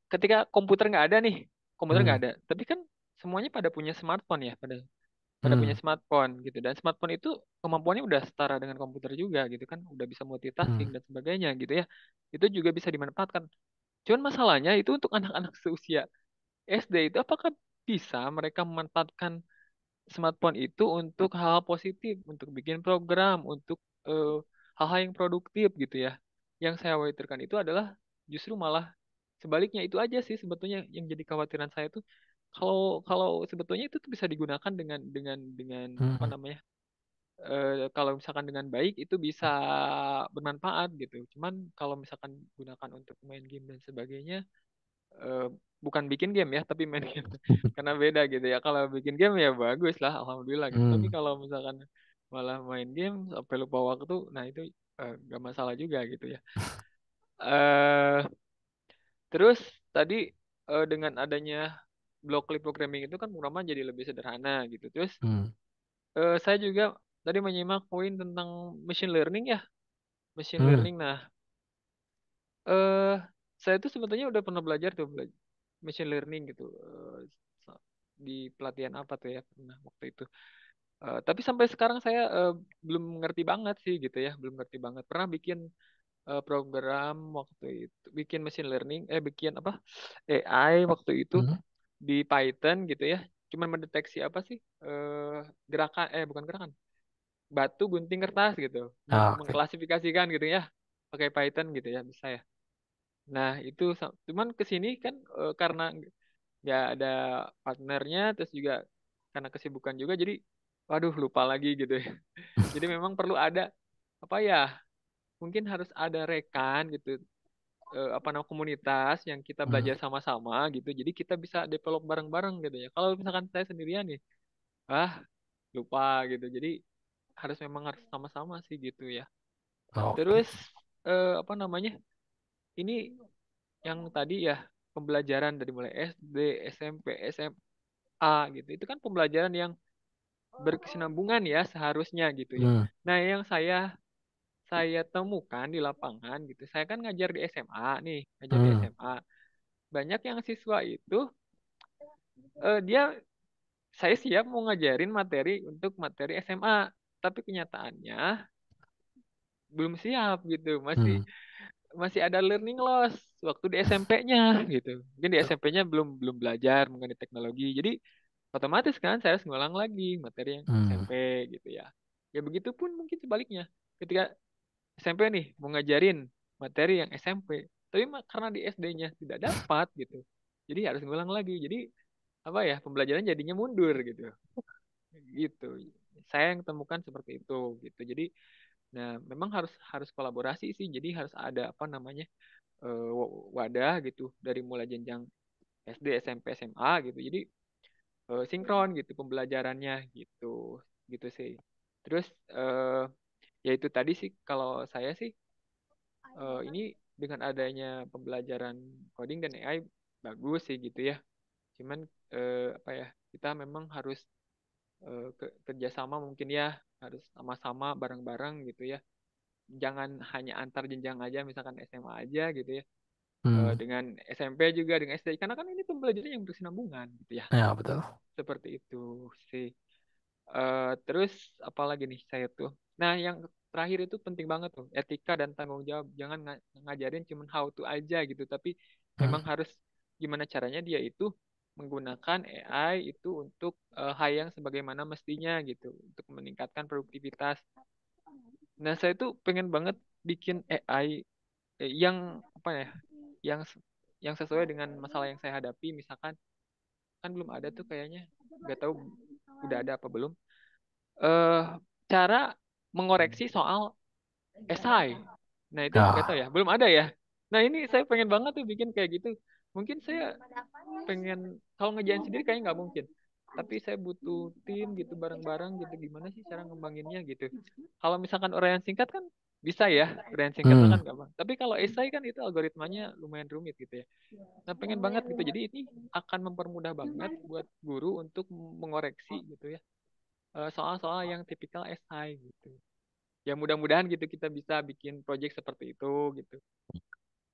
ketika komputer Hmm. nggak ada, tapi kan semuanya pada punya smartphone ya, pada pada punya Hmm. smartphone gitu dan smartphone itu kemampuannya udah setara dengan komputer juga gitu kan udah bisa Hmm. multitasking dan sebagainya gitu ya itu juga bisa dimanfaatkan cuman masalahnya itu untuk anak-anak seusia SD itu apakah bisa mereka memanfaatkan smartphone itu untuk hal-hal positif untuk bikin program untuk eh, hal-hal yang produktif gitu ya yang saya khawatirkan itu adalah justru malah sebaliknya itu aja sih sebetulnya yang jadi kekhawatiran saya tuh kalau kalau sebetulnya itu tuh bisa digunakan dengan apa Hmm. namanya kalau misalkan dengan baik itu bisa bermanfaat gitu. Cuman kalau misalkan gunakan untuk main game dan sebagainya eh, bukan bikin game ya tapi main game karena beda gitu ya. Kalau bikin game ya bagus lah alhamdulillah gitu. Tapi Hmm. kalau misalkan malah main game sampai lupa waktu, nah itu gak masalah juga gitu ya. eh Terus tadi dengan adanya block clip programming itu kan programnya jadi lebih sederhana gitu. Terus Hmm. saya juga tadi menyimak poin tentang machine learning ya, machine Hmm. learning. Nah, eh saya tuh sebetulnya udah pernah belajar tuh machine learning gitu di pelatihan apa tuh ya pernah waktu itu. Tapi sampai sekarang saya belum ngerti banget sih gitu ya, belum ngerti banget. Pernah bikin program waktu itu, bikin machine learning, bikin apa AI waktu itu Hmm. di Python gitu ya. Cuman mendeteksi apa sih gerakan bukan gerakan batu gunting kertas gitu Oke. mengklasifikasikan gitu ya pakai Python gitu ya bisa ya nah itu cuman ke sini kan karena nggak ada partnernya terus juga karena kesibukan juga jadi waduh lupa lagi gitu ya jadi memang perlu ada apa ya mungkin harus ada rekan gitu apa namanya komunitas yang kita Hmm. belajar sama-sama gitu jadi kita bisa develop bareng-bareng gitu ya kalau misalkan saya sendirian nih ah lupa gitu jadi memang harus sama-sama sih gitu ya. Oke. Terus apa namanya? Ini yang tadi ya pembelajaran dari mulai SD, SMP, SMA gitu. Itu kan pembelajaran yang berkesinambungan ya seharusnya gitu ya. Hmm. Nah, yang saya temukan di lapangan gitu. Saya kan ngajar di SMA nih, ngajar di Hmm. SMA. Banyak yang siswa itu dia saya siap mau ngajarin materi untuk materi SMA, tapi kenyataannya belum siap gitu. Masih Hmm. masih ada learning loss waktu di SMP-nya gitu. Mungkin di SMP-nya belum belum belajar mengenai teknologi. Jadi otomatis kan saya harus ngulang lagi materi yang Hmm. SMP gitu ya. Ya begitu pun mungkin sebaliknya. Ketika SMP nih mau ngajarin materi yang SMP, tapi karena di SD-nya tidak dapat gitu. Jadi harus ngulang lagi. Jadi apa ya pembelajaran jadinya mundur gitu. Gitu. Saya yang temukan seperti itu gitu. Jadi nah memang harus harus kolaborasi sih. Jadi harus ada apa namanya wadah gitu dari mulai jenjang SD, SMP, SMA gitu. Jadi sinkron gitu pembelajarannya gitu. Gitu sih. Terus ya itu tadi sih kalau saya sih ini dengan adanya pembelajaran coding dan AI bagus sih gitu ya. Cuman apa ya kita memang harus kerjasama mungkin ya harus sama-sama bareng-bareng gitu ya. Jangan hanya antar jenjang aja misalkan SMA aja gitu ya Hmm. dengan SMP juga dengan SD karena kan ini pembelajaran yang berkesinambungan gitu ya Ya, betul. seperti itu sih Terus apalagi nih saya tuh. Nah, yang terakhir itu penting banget tuh, etika dan tanggung jawab. Jangan ngajarin cuman how to aja gitu, tapi Hmm. memang harus gimana caranya dia itu menggunakan AI itu untuk hal yang sebagaimana mestinya gitu, untuk meningkatkan produktivitas. Nah, saya tuh pengen banget bikin AI yang apa ya, yang yang sesuai dengan masalah yang saya hadapi. Misalkan kan belum ada tuh kayaknya, nggak tahu udah ada apa belum. eh Cara mengoreksi soal esai. Nah, itu nggak tahu Ah, ya, belum ada ya. Nah, ini saya pengen banget tuh bikin kayak gitu. Mungkin saya pengen, kalau ngerjain sendiri kayaknya nggak mungkin. Tapi saya butuh tim gitu bareng-bareng gitu. Gimana sih cara ngembanginnya gitu. Kalau misalkan uraian singkat kan bisa ya, uraian singkat mah hmm. kan gampang. Tapi kalau esai kan itu algoritmanya lumayan rumit gitu ya. Nah, pengen banget gitu. Jadi ini akan mempermudah banget buat guru untuk mengoreksi gitu ya. Soal-soal yang tipikal esai gitu. Ya mudah-mudahan gitu kita bisa bikin project seperti itu gitu.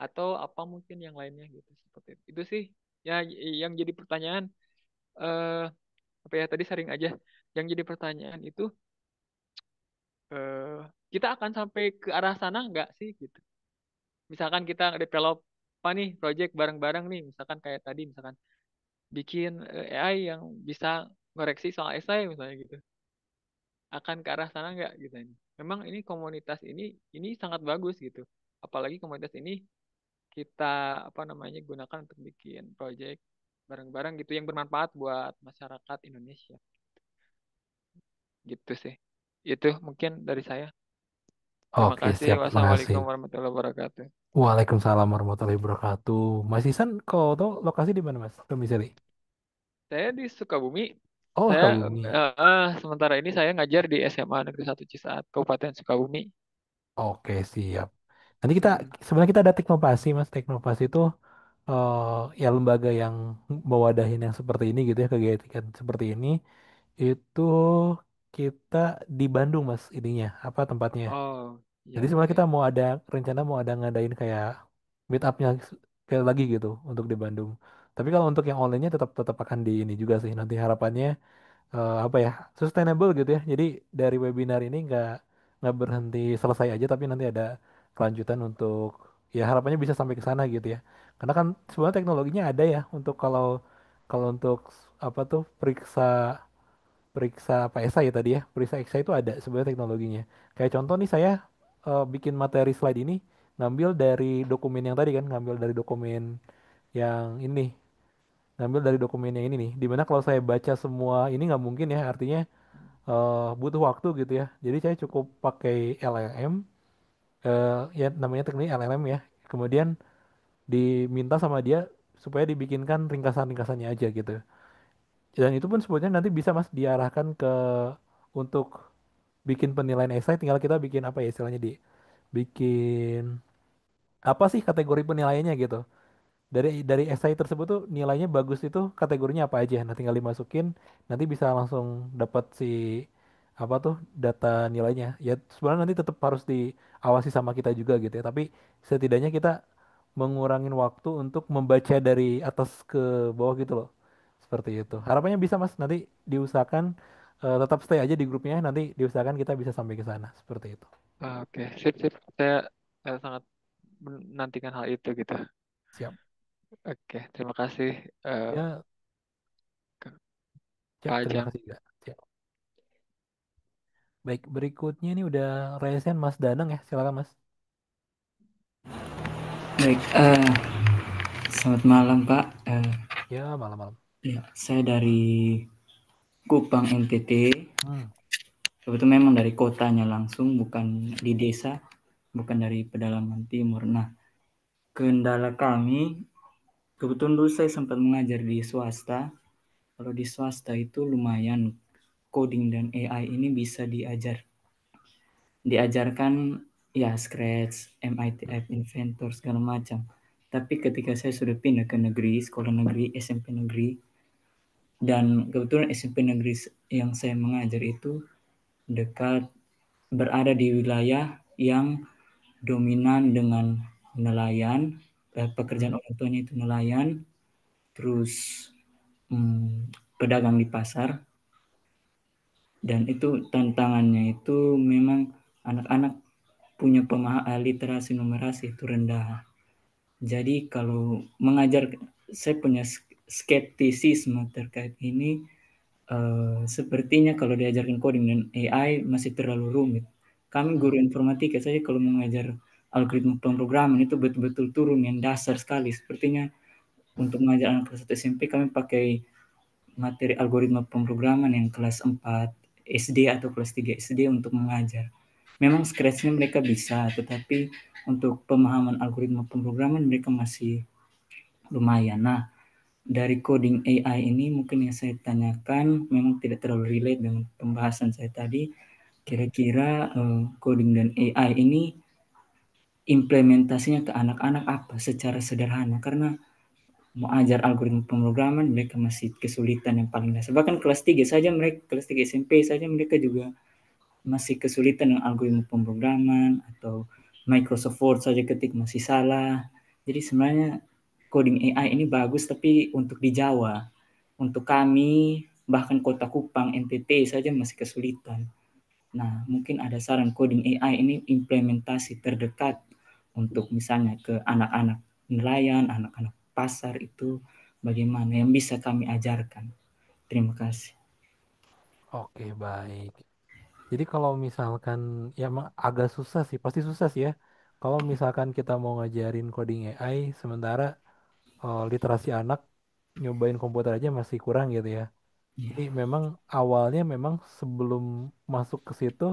Atau apa mungkin yang lainnya gitu seperti itu. Itu sih ya yang jadi pertanyaan, eh apa ya, tadi sering aja yang jadi pertanyaan itu, eh kita akan sampai ke arah sana nggak sih gitu. Misalkan kita develop apa nih project bareng-bareng nih, misalkan kayak tadi misalkan bikin AI yang bisa koreksi soal esai misalnya gitu. Akan ke arah sana nggak gitu ini. Memang ini komunitas ini sangat bagus gitu. Apalagi komunitas ini kita apa namanya gunakan untuk bikin project bareng-bareng gitu yang bermanfaat buat masyarakat Indonesia gitu sih. Itu mungkin dari saya. Terima Oke, kasih. siap. Terima kasih. Wassalamualaikum warahmatullahi wabarakatuh. Waalaikumsalam warahmatullahi wabarakatuh. Mas Isan, kalau tahu lokasi di mana, Mas? Domisili? Saya di Sukabumi. Oh, Saya Sukabumi. sementara ini saya ngajar di SMA Negeri 1 Cisaat, Kabupaten Sukabumi. Oke, siap. Nanti kita Hmm. sebenarnya kita ada Teknopasi, Mas. Teknopasi itu ya lembaga yang mewadahin yang seperti ini gitu ya, kegiatan seperti ini. Itu kita di Bandung, Mas, ininya apa tempatnya. Oh, Jadi ya sebenarnya oke. kita mau ada rencana mau ada ngadain kayak meet up-nya kayak lagi gitu untuk di Bandung. Tapi kalau untuk yang online-nya tetap tetap akan di ini juga sih. Nanti harapannya apa ya, sustainable gitu ya. Jadi dari webinar ini nggak berhenti selesai aja, tapi nanti ada kelanjutan untuk ya harapannya bisa sampai ke sana gitu ya. Karena kan sebenarnya teknologinya ada ya untuk kalau kalau untuk apa tuh periksa periksa PSA ya tadi ya, periksa EXA itu ada sebenarnya teknologinya. Kayak contoh nih saya bikin materi slide ini ngambil dari dokumen yang tadi kan, ngambil dari dokumen yang ini, ngambil dari dokumen yang ini nih. Dimana kalau saya baca semua ini nggak mungkin ya, artinya butuh waktu gitu ya. Jadi saya cukup pakai LLM, ya namanya teknik LLM ya. Kemudian diminta sama dia supaya dibikinkan ringkasan-ringkasannya aja gitu. Dan itu pun sebetulnya nanti bisa Mas diarahkan ke untuk bikin penilaian esai, tinggal kita bikin apa ya istilahnya bikin apa sih kategori penilaiannya gitu. Dari esai tersebut tuh nilainya bagus itu kategorinya apa aja. Nah, tinggal dimasukin nanti bisa langsung dapat si apa tuh data nilainya. Ya sebenarnya nanti tetap harus diawasi sama kita juga gitu ya. Tapi setidaknya kita mengurangin waktu untuk membaca dari atas ke bawah gitu loh. Seperti itu. Harapannya bisa Mas nanti diusahakan tetap stay aja di grupnya, nanti diusahakan kita bisa sampai ke sana. Seperti itu. Oke, sip sip. Saya sangat menantikan hal itu gitu. Siap. Oke, terima kasih eh, Ya, ke siap. Pak Terima Ajeng. kasih juga. Siap. Baik, berikutnya ini udah resen Mas Danang ya. Silakan Mas. Baik, selamat malam Pak. Ya, malam-malam. Ya, saya dari Kupang NTT. Hmm. Kebetulan memang dari kotanya langsung, bukan di desa, bukan dari pedalaman timur. Nah, kendala kami, kebetulan dulu saya sempat mengajar di swasta. Kalau di swasta itu lumayan coding dan AI ini bisa diajarkan ya Scratch, MITF, Inventor segala macam. Tapi ketika saya sudah pindah ke negeri, sekolah negeri, SMP negeri, dan kebetulan SMP negeri yang saya mengajar itu dekat berada di wilayah yang dominan dengan nelayan, Hmm. pekerjaan orang tuanya itu nelayan, terus pedagang di pasar. Dan itu tantangannya itu memang anak-anak punya literasi numerasi itu rendah. Jadi kalau mengajar, saya punya skeptisisme terkait ini. Sepertinya kalau diajarkan coding dan AI masih terlalu rumit. Kami Hmm. guru informatika saja kalau mengajar algoritma pemrograman itu betul-betul turun yang dasar sekali. Sepertinya untuk mengajar anak kelas 1 SMP kami pakai materi algoritma pemrograman yang kelas 4 SD atau kelas 3 SD untuk mengajar. Memang scratch-nya mereka bisa, tetapi untuk pemahaman algoritma pemrograman mereka masih lumayan. Nah, dari coding AI ini mungkin yang saya tanyakan memang tidak terlalu relate dengan pembahasan saya tadi. Kira-kira coding dan AI ini implementasinya ke anak-anak apa secara sederhana? Karena mau ajar algoritma pemrograman mereka masih kesulitan yang paling dasar. Bahkan kelas 3 saja mereka, kelas 3 SMP saja mereka juga masih kesulitan dengan algoritma pemrograman atau Microsoft Word saja ketik masih salah. Jadi sebenarnya coding AI ini bagus tapi untuk di Jawa. Untuk kami bahkan Kota Kupang NTT saja masih kesulitan. Nah, mungkin ada saran coding AI ini implementasi terdekat untuk misalnya ke anak-anak nelayan, anak-anak pasar itu bagaimana yang bisa kami ajarkan. Terima kasih. Oke, baik. Jadi kalau misalkan ya emang agak susah sih, pasti susah sih ya. Kalau misalkan kita mau ngajarin coding AI, sementara literasi anak nyobain komputer aja masih kurang gitu ya. Jadi Ya, memang awalnya memang sebelum masuk ke situ,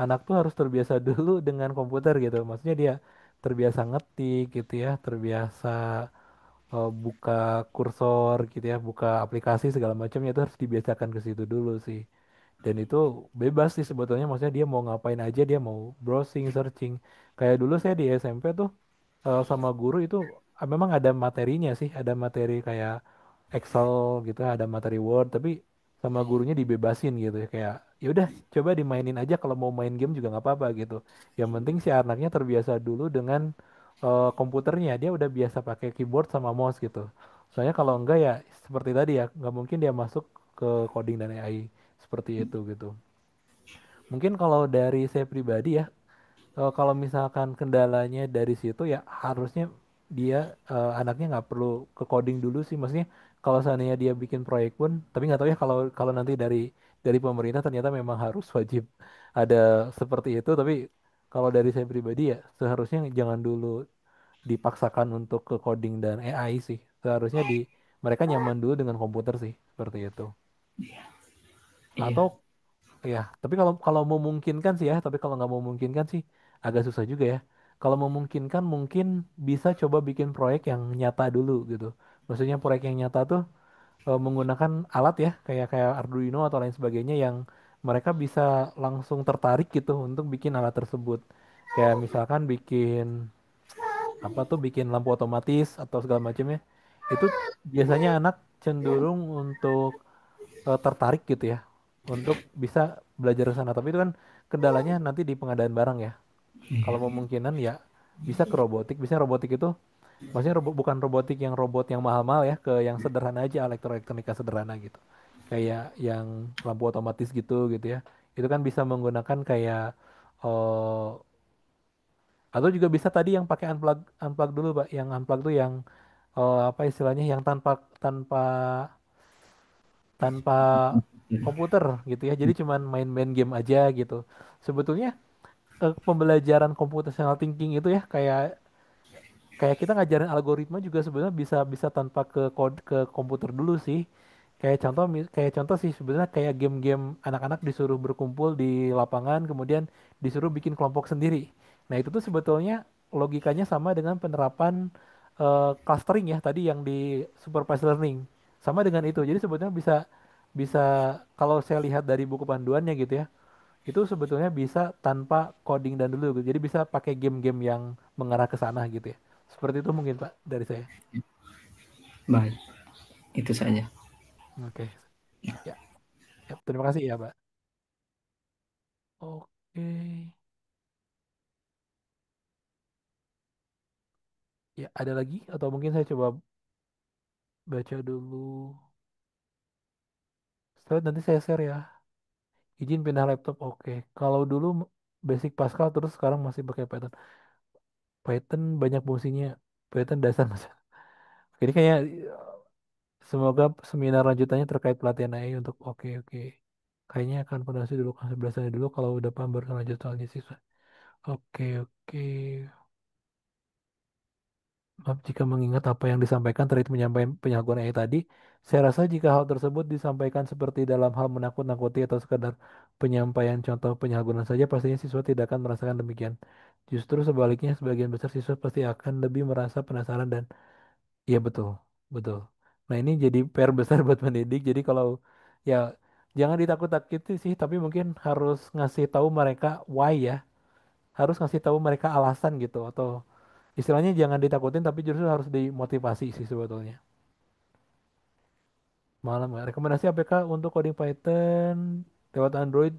anak tuh harus terbiasa dulu dengan komputer gitu. Maksudnya dia terbiasa ngetik gitu ya, terbiasa buka kursor gitu ya, buka aplikasi segala macamnya itu harus dibiasakan ke situ dulu sih. Dan itu bebas sih sebetulnya, maksudnya dia mau ngapain aja, dia mau browsing, searching. Kayak dulu saya di SMP tuh sama guru itu memang ada materinya sih, ada materi kayak Excel gitu, ada materi Word, tapi sama gurunya dibebasin gitu ya kayak ya udah coba dimainin aja kalau mau main game juga nggak apa-apa gitu. Yang penting si anaknya terbiasa dulu dengan komputernya, dia udah biasa pakai keyboard sama mouse gitu. Soalnya kalau enggak ya seperti tadi ya nggak mungkin dia masuk ke coding dan AI seperti itu gitu. Mungkin kalau dari saya pribadi ya, kalau misalkan kendalanya dari situ ya harusnya dia anaknya nggak perlu ke coding dulu sih. Maksudnya kalau seandainya dia bikin proyek pun, tapi nggak tahu ya kalau kalau nanti dari pemerintah ternyata memang harus wajib ada seperti itu. Tapi kalau dari saya pribadi ya seharusnya jangan dulu dipaksakan untuk ke coding dan AI sih. Seharusnya mereka nyaman dulu dengan komputer sih seperti itu. iya, Atau ya, tapi kalau kalau memungkinkan sih ya, tapi kalau nggak memungkinkan sih agak susah juga ya. Kalau memungkinkan mungkin bisa coba bikin proyek yang nyata dulu gitu. Maksudnya proyek yang nyata tuh menggunakan alat ya, kayak kayak Arduino atau lain sebagainya yang mereka bisa langsung tertarik gitu untuk bikin alat tersebut. Kayak misalkan bikin apa tuh, bikin lampu otomatis atau segala macamnya. Itu biasanya anak cenderung untuk tertarik gitu ya untuk bisa belajar ke sana. Tapi itu kan kendalanya nanti di pengadaan barang ya. Kalau iya, memungkinan ya bisa ke robotik. Bisa robotik itu maksudnya bukan robotik yang robot yang mahal-mahal ya, ke yang sederhana aja, elektronika sederhana gitu. Kayak yang lampu otomatis gitu ya. Itu kan bisa menggunakan kayak eh atau juga bisa tadi yang pakai unplug unplug dulu, Pak. Yang unplug tuh yang apa istilahnya yang tanpa tanpa tanpa komputer gitu ya. Jadi cuman main-main game aja gitu. Sebetulnya pembelajaran computational thinking itu ya kayak kayak kita ngajarin algoritma juga sebenarnya bisa bisa tanpa ke komputer dulu sih. Kayak contoh sih sebenarnya kayak game-game anak-anak disuruh berkumpul di lapangan kemudian disuruh bikin kelompok sendiri. Nah, itu tuh sebetulnya logikanya sama dengan penerapan clustering ya tadi yang di supervised learning. Sama dengan itu. Jadi sebetulnya bisa bisa kalau saya lihat dari buku panduannya gitu ya, itu sebetulnya bisa tanpa coding dan dulu gitu. Jadi bisa pakai game-game yang mengarah ke sana gitu ya. Seperti itu mungkin Pak dari saya. baik. Itu saja. Oke. Ya, ya, terima kasih ya Pak. Oke. Ya, ada lagi atau mungkin saya coba baca dulu. Setelah nanti saya share ya. Izin pindah laptop, oke. Kalau dulu Basic Pascal terus sekarang masih pakai Python. Python banyak fungsinya. Python dasar mas. Jadi kayak semoga seminar lanjutannya terkait pelatihan AI untuk oke oke. Kayaknya akan fondasi dulu, konsep dasarnya dulu. Kalau udah paham baru lanjut soalnya siswa. Oke oke. Maaf jika mengingat apa yang disampaikan terkait penyampaian penyalahgunaan AI tadi, saya rasa jika hal tersebut disampaikan seperti dalam hal menakut-nakuti atau sekadar penyampaian contoh penyalahgunaan saja, pastinya siswa tidak akan merasakan demikian. Justru sebaliknya, sebagian besar siswa pasti akan lebih merasa penasaran dan iya betul, betul. Nah ini jadi PR besar buat pendidik. Jadi kalau ya jangan ditakut-takuti sih, tapi mungkin harus ngasih tahu mereka why ya, harus ngasih tahu mereka alasan gitu atau istilahnya jangan ditakutin tapi justru harus dimotivasi sih sebetulnya. Malam ya. Rekomendasi APK untuk coding Python lewat Android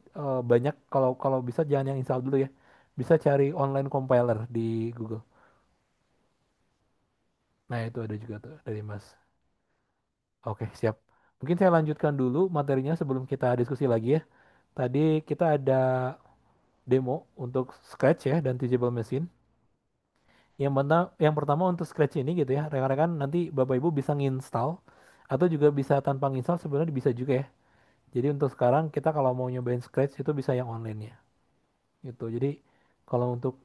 banyak kalau kalau bisa jangan yang install dulu ya. Bisa cari online compiler di Google. Nah, itu ada juga tuh dari Mas. Oke, siap. Mungkin saya lanjutkan dulu materinya sebelum kita diskusi lagi ya. Tadi kita ada demo untuk Scratch ya dan Teachable Machine. Yang pertama untuk Scratch ini gitu ya, rekan-rekan nanti Bapak Ibu bisa nginstal atau juga bisa tanpa nginstal sebenarnya bisa juga ya. Jadi untuk sekarang kita kalau mau nyobain Scratch itu bisa yang online ya. Gitu. Jadi kalau untuk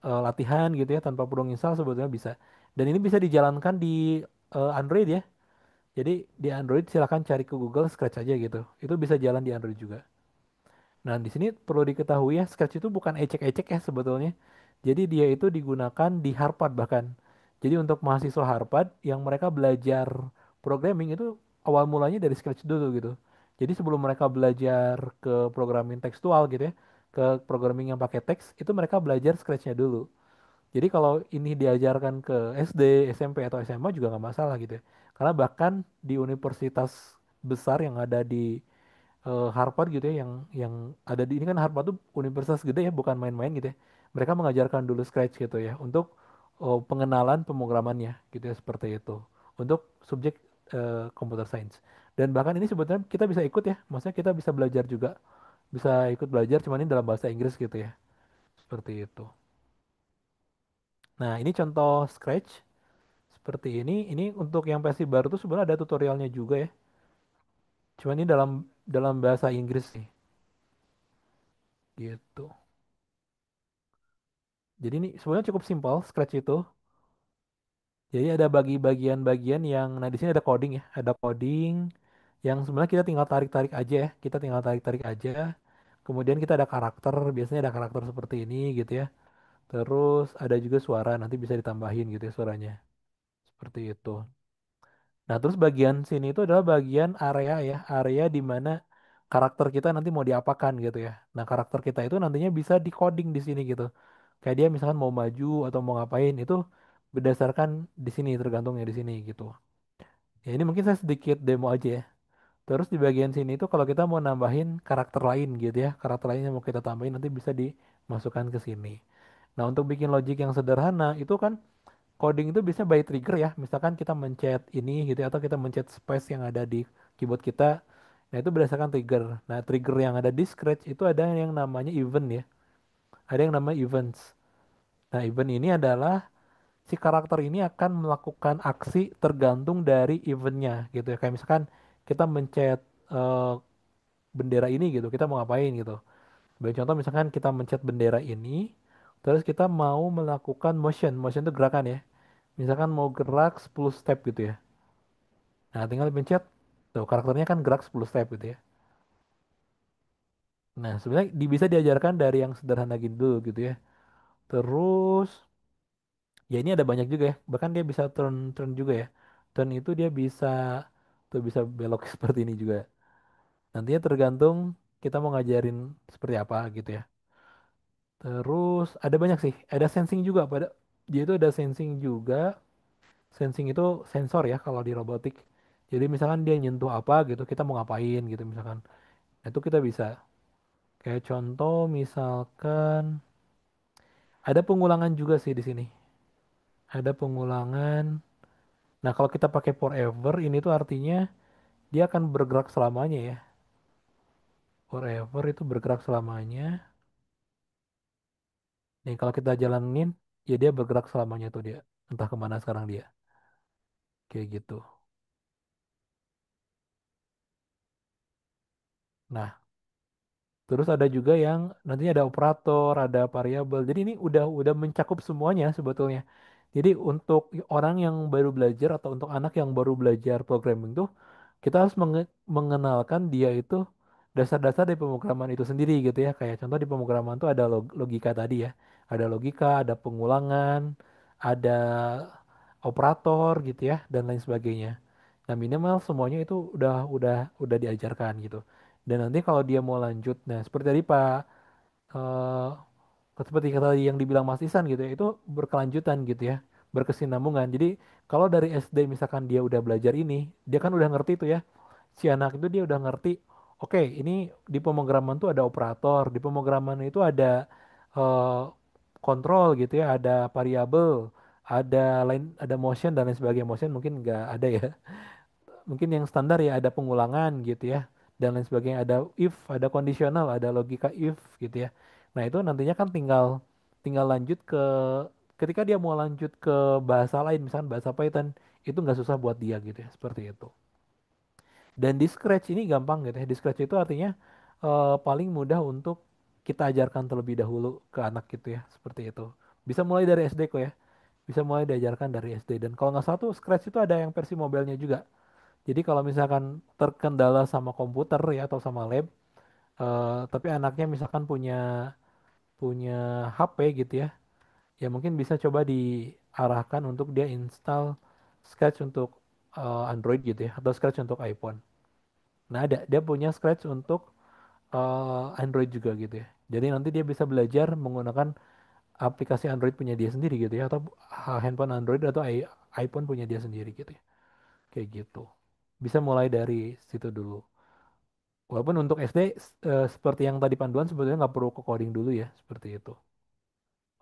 latihan gitu ya tanpa perlu nginstal sebetulnya bisa. Dan ini bisa dijalankan di Android ya. Jadi di Android silahkan cari ke Google Scratch aja gitu. Itu bisa jalan di Android juga. Nah, di sini perlu diketahui ya, Scratch itu bukan ecek-ecek ya sebetulnya. Jadi dia itu digunakan di Harvard bahkan. Jadi untuk mahasiswa Harvard yang mereka belajar programming itu awal mulanya dari Scratch dulu gitu. Jadi sebelum mereka belajar ke programming tekstual gitu ya, ke programming yang pakai teks, itu mereka belajar Scratch-nya dulu. Jadi kalau ini diajarkan ke SD, SMP atau SMA juga nggak masalah gitu ya. Karena bahkan di universitas besar yang ada di Harvard gitu ya yang ada di ini kan Harvard tuh universitas gede ya bukan main-main gitu ya. Mereka mengajarkan dulu Scratch gitu ya untuk pengenalan pemrogramannya gitu ya seperti itu. Untuk subjek computer science. Dan bahkan ini sebetulnya kita bisa ikut ya. Maksudnya kita bisa belajar juga. Bisa ikut belajar cuman ini dalam bahasa Inggris gitu ya. Seperti itu. Nah, ini contoh Scratch seperti ini. Ini untuk yang versi baru tuh sebenarnya ada tutorialnya juga ya. Cuman ini dalam dalam bahasa Inggris sih. Gitu. Jadi ini sebenarnya cukup simpel Scratch itu. Jadi ada bagian-bagian yang, nah di sini ada coding ya, ada coding yang sebenarnya kita tinggal tarik-tarik aja ya, kita tinggal tarik-tarik aja. Kemudian kita ada karakter, biasanya ada karakter seperti ini gitu ya. Terus ada juga suara, nanti bisa ditambahin gitu ya suaranya, seperti itu. Nah terus bagian sini itu adalah bagian area ya, area di mana karakter kita nanti mau diapakan gitu ya. Nah karakter kita itu nantinya bisa di coding di sini gitu. Kayak dia misalkan mau maju atau mau ngapain itu berdasarkan di sini tergantungnya di sini gitu. Ya ini mungkin saya sedikit demo aja ya. Terus di bagian sini itu kalau kita mau nambahin karakter lain gitu ya, karakter lain yang mau kita tambahin nanti bisa dimasukkan ke sini. Nah untuk bikin logic yang sederhana itu kan coding itu bisa by trigger ya. Misalkan kita mencet ini gitu ya, atau kita mencet space yang ada di keyboard kita. Nah itu berdasarkan trigger. Nah trigger yang ada di Scratch itu ada yang namanya event ya. Ada yang namanya events. Nah event ini adalah si karakter ini akan melakukan aksi tergantung dari eventnya gitu ya. Kayak misalkan kita mencet eh, bendera ini gitu, kita mau ngapain gitu. Sebagai contoh misalkan kita mencet bendera ini, terus kita mau melakukan motion, motion itu gerakan ya. Misalkan mau gerak 10 step gitu ya. Nah tinggal pencet, tuh karakternya kan gerak 10 step gitu ya. Nah sebenarnya bisa diajarkan dari yang sederhana gitu dulu gitu ya. Terus ya ini ada banyak juga ya. Bahkan dia bisa turn turn juga ya. Turn itu dia bisa tuh bisa belok seperti ini juga. Nantinya tergantung kita mau ngajarin seperti apa gitu ya. Terus ada banyak sih. Ada sensing juga pada dia itu ada sensing juga. Sensing itu sensor ya kalau di robotik. Jadi misalkan dia nyentuh apa gitu, kita mau ngapain gitu misalkan. Nah, itu kita bisa. Kayak contoh misalkan ada pengulangan juga sih di sini. Ada pengulangan. Nah, kalau kita pakai forever ini tuh artinya dia akan bergerak selamanya ya. forever itu bergerak selamanya. Nih kalau kita jalanin, ya dia bergerak selamanya tuh dia. Entah kemana sekarang dia. Kayak gitu. Nah, terus ada juga yang nantinya ada operator, ada variabel. Jadi ini udah mencakup semuanya sebetulnya. Jadi untuk orang yang baru belajar atau untuk anak yang baru belajar programming tuh kita harus mengenalkan dia itu dasar-dasar dari pemrograman itu sendiri gitu ya. Kayak contoh di pemrograman tuh ada logika tadi ya. Ada logika, ada pengulangan, ada operator gitu ya dan lain sebagainya. Nah, minimal semuanya itu udah diajarkan gitu. Dan nanti kalau dia mau lanjut, nah seperti tadi Pak eh, seperti kata yang dibilang Mas Isan gitu ya, itu berkelanjutan gitu ya, berkesinambungan. Jadi kalau dari SD misalkan dia udah belajar ini, dia kan udah ngerti tuh ya, si anak itu dia udah ngerti, oke ini di pemrograman tuh ada operator, di pemrograman itu ada eh, kontrol gitu ya, ada variabel, ada motion dan lain sebagainya. Motion mungkin nggak ada ya, mungkin yang standar ya ada pengulangan gitu ya dan lain sebagainya, ada if, ada kondisional, ada logika if gitu ya. Nah itu nantinya kan tinggal tinggal lanjut ke ketika dia mau lanjut ke bahasa lain misalkan bahasa Python, itu nggak susah buat dia gitu ya, seperti itu. Dan di Scratch ini gampang gitu ya, di Scratch itu artinya paling mudah untuk kita ajarkan terlebih dahulu ke anak gitu ya, seperti itu. Bisa mulai dari SD kok ya, bisa mulai diajarkan dari SD. Dan kalau nggak salah tuh Scratch itu ada yang versi mobilenya juga. Jadi kalau misalkan terkendala sama komputer ya atau sama lab, tapi anaknya misalkan punya punya HP gitu ya, ya mungkin bisa coba diarahkan untuk dia install Scratch untuk Android gitu ya, atau Scratch untuk iPhone. Nah ada, dia punya Scratch untuk Android juga gitu ya. Jadi nanti dia bisa belajar menggunakan aplikasi Android punya dia sendiri gitu ya, atau handphone Android atau iPhone punya dia sendiri gitu ya. Kayak gitu. Bisa mulai dari situ dulu. Walaupun untuk SD seperti yang tadi panduan sebetulnya nggak perlu ke coding dulu ya, seperti itu.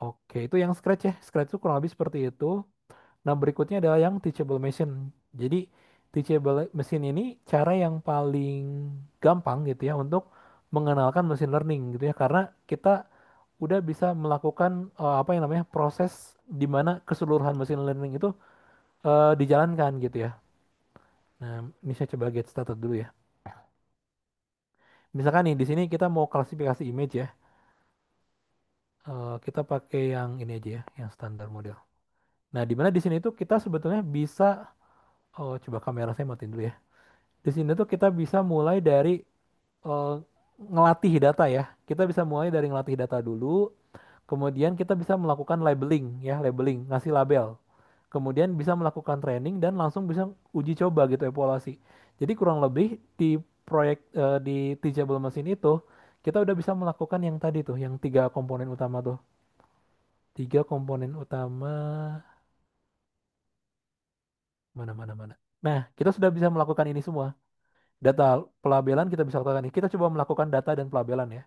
Oke, itu yang Scratch ya. Scratch itu kurang lebih seperti itu. Nah, berikutnya adalah yang teachable machine. Jadi, teachable machine ini cara yang paling gampang gitu ya untuk mengenalkan machine learning gitu ya. Karena kita udah bisa melakukan apa yang namanya proses di mana keseluruhan machine learning itu dijalankan gitu ya. Nah, ini saya coba get started dulu ya. Misalkan nih di sini kita mau klasifikasi image ya. Kita pakai yang ini aja ya, yang standar model. Nah, di mana di sini tuh kita sebetulnya bisa, oh coba kamera saya matiin dulu ya. Di sini tuh kita bisa mulai dari eh, ngelatih data ya. Kita bisa mulai dari ngelatih data dulu, kemudian kita bisa melakukan labeling ya, labeling, ngasih label. Kemudian bisa melakukan training dan langsung bisa uji coba gitu, evaluasi. Jadi kurang lebih di proyek di Teachable Machine itu kita udah bisa melakukan yang tadi tuh, yang tiga komponen utama tuh. Tiga komponen utama, mana mana mana. Nah, kita sudah bisa melakukan ini semua. Data pelabelan kita bisa lakukan ini. Kita coba melakukan data dan pelabelan ya.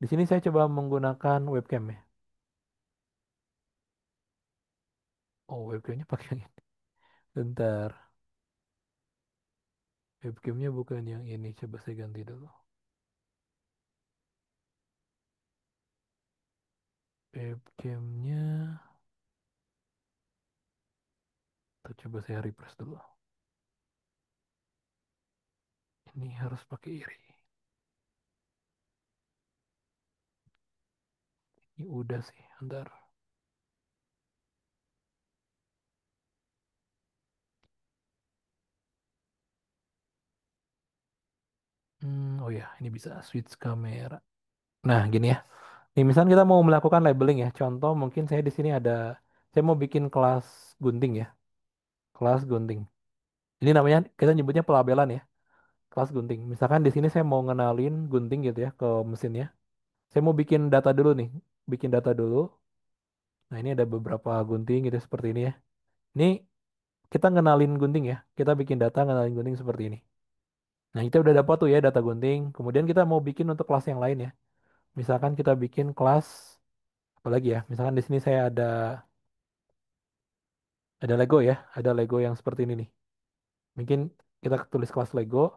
Di sini saya coba menggunakan webcam ya. Oh, webcamnya pakai yang ini. Bentar, webcamnya bukan yang ini. Coba saya ganti dulu. Webcamnya, tuh coba saya refresh dulu. Ini harus pakai iri. Ini udah sih, bentar. Oh ya, ini bisa switch kamera. Nah, gini ya. Nih, misalnya kita mau melakukan labeling ya. Contoh mungkin saya di sini ada, saya mau bikin kelas gunting ya. Kelas gunting. Ini namanya kita nyebutnya pelabelan ya. Kelas gunting. Misalkan di sini saya mau ngenalin gunting gitu ya ke mesinnya. Saya mau bikin data dulu nih. Bikin data dulu. Nah, ini ada beberapa gunting gitu seperti ini ya. Ini kita ngenalin gunting ya. Kita bikin data ngenalin gunting seperti ini. Nah, kita udah dapat tuh ya data gunting. Kemudian kita mau bikin untuk kelas yang lain ya. Misalkan kita bikin kelas apa lagi ya? Misalkan di sini saya ada Lego ya. Ada Lego yang seperti ini nih. Mungkin kita tulis kelas Lego.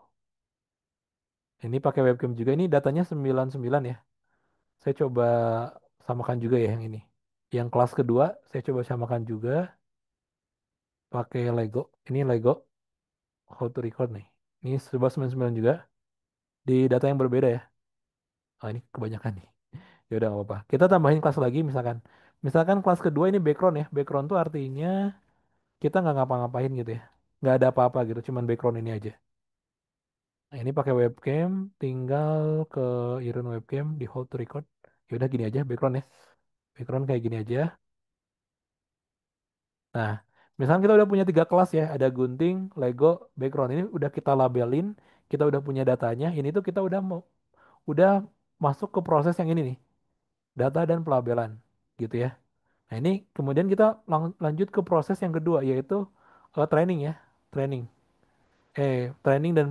Ini pakai webcam juga. Ini datanya 99 ya. Saya coba samakan juga ya yang ini. Yang kelas kedua saya coba samakan juga pakai Lego. Ini Lego how to record nih. Ini 99 juga di data yang berbeda ya. Oh ini kebanyakan nih. Ya udah nggak apa-apa. Kita tambahin kelas lagi misalkan. Misalkan kelas kedua ini background ya. Background tuh artinya kita nggak ngapa-ngapain gitu ya. Nggak ada apa-apa gitu. Cuman background ini aja. Nah ini pakai webcam. Tinggal ke Iron webcam di hold to record. Ya udah gini aja background ya. Background kayak gini aja. Nah, misalkan kita udah punya tiga kelas ya, ada gunting, Lego, background. Ini udah kita labelin, kita udah punya datanya. Ini tuh kita udah masuk ke proses yang ini nih, data dan pelabelan, gitu ya. Nah ini kemudian kita lanjut ke proses yang kedua, yaitu training ya, training. Training dan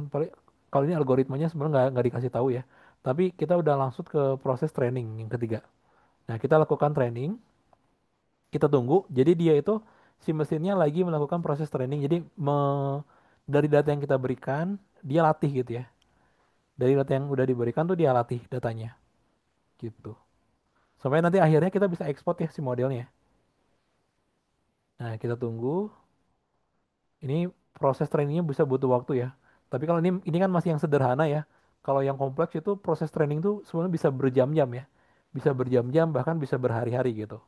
kalau ini algoritmanya sebenarnya nggak dikasih tahu ya. Tapi kita udah langsung ke proses training yang ketiga. Nah kita lakukan training, kita tunggu. Jadi dia itu si mesinnya lagi melakukan proses training. Jadi dari data yang kita berikan, dia latih gitu ya. Dari data yang udah diberikan tuh dia latih datanya gitu. Sampai nanti akhirnya kita bisa ekspor ya si modelnya. Nah, kita tunggu. Ini proses trainingnya bisa butuh waktu ya. Tapi kalau ini kan masih yang sederhana ya. Kalau yang kompleks itu proses training tuh sebenarnya bisa berjam-jam ya. Bisa berjam-jam bahkan bisa berhari-hari gitu.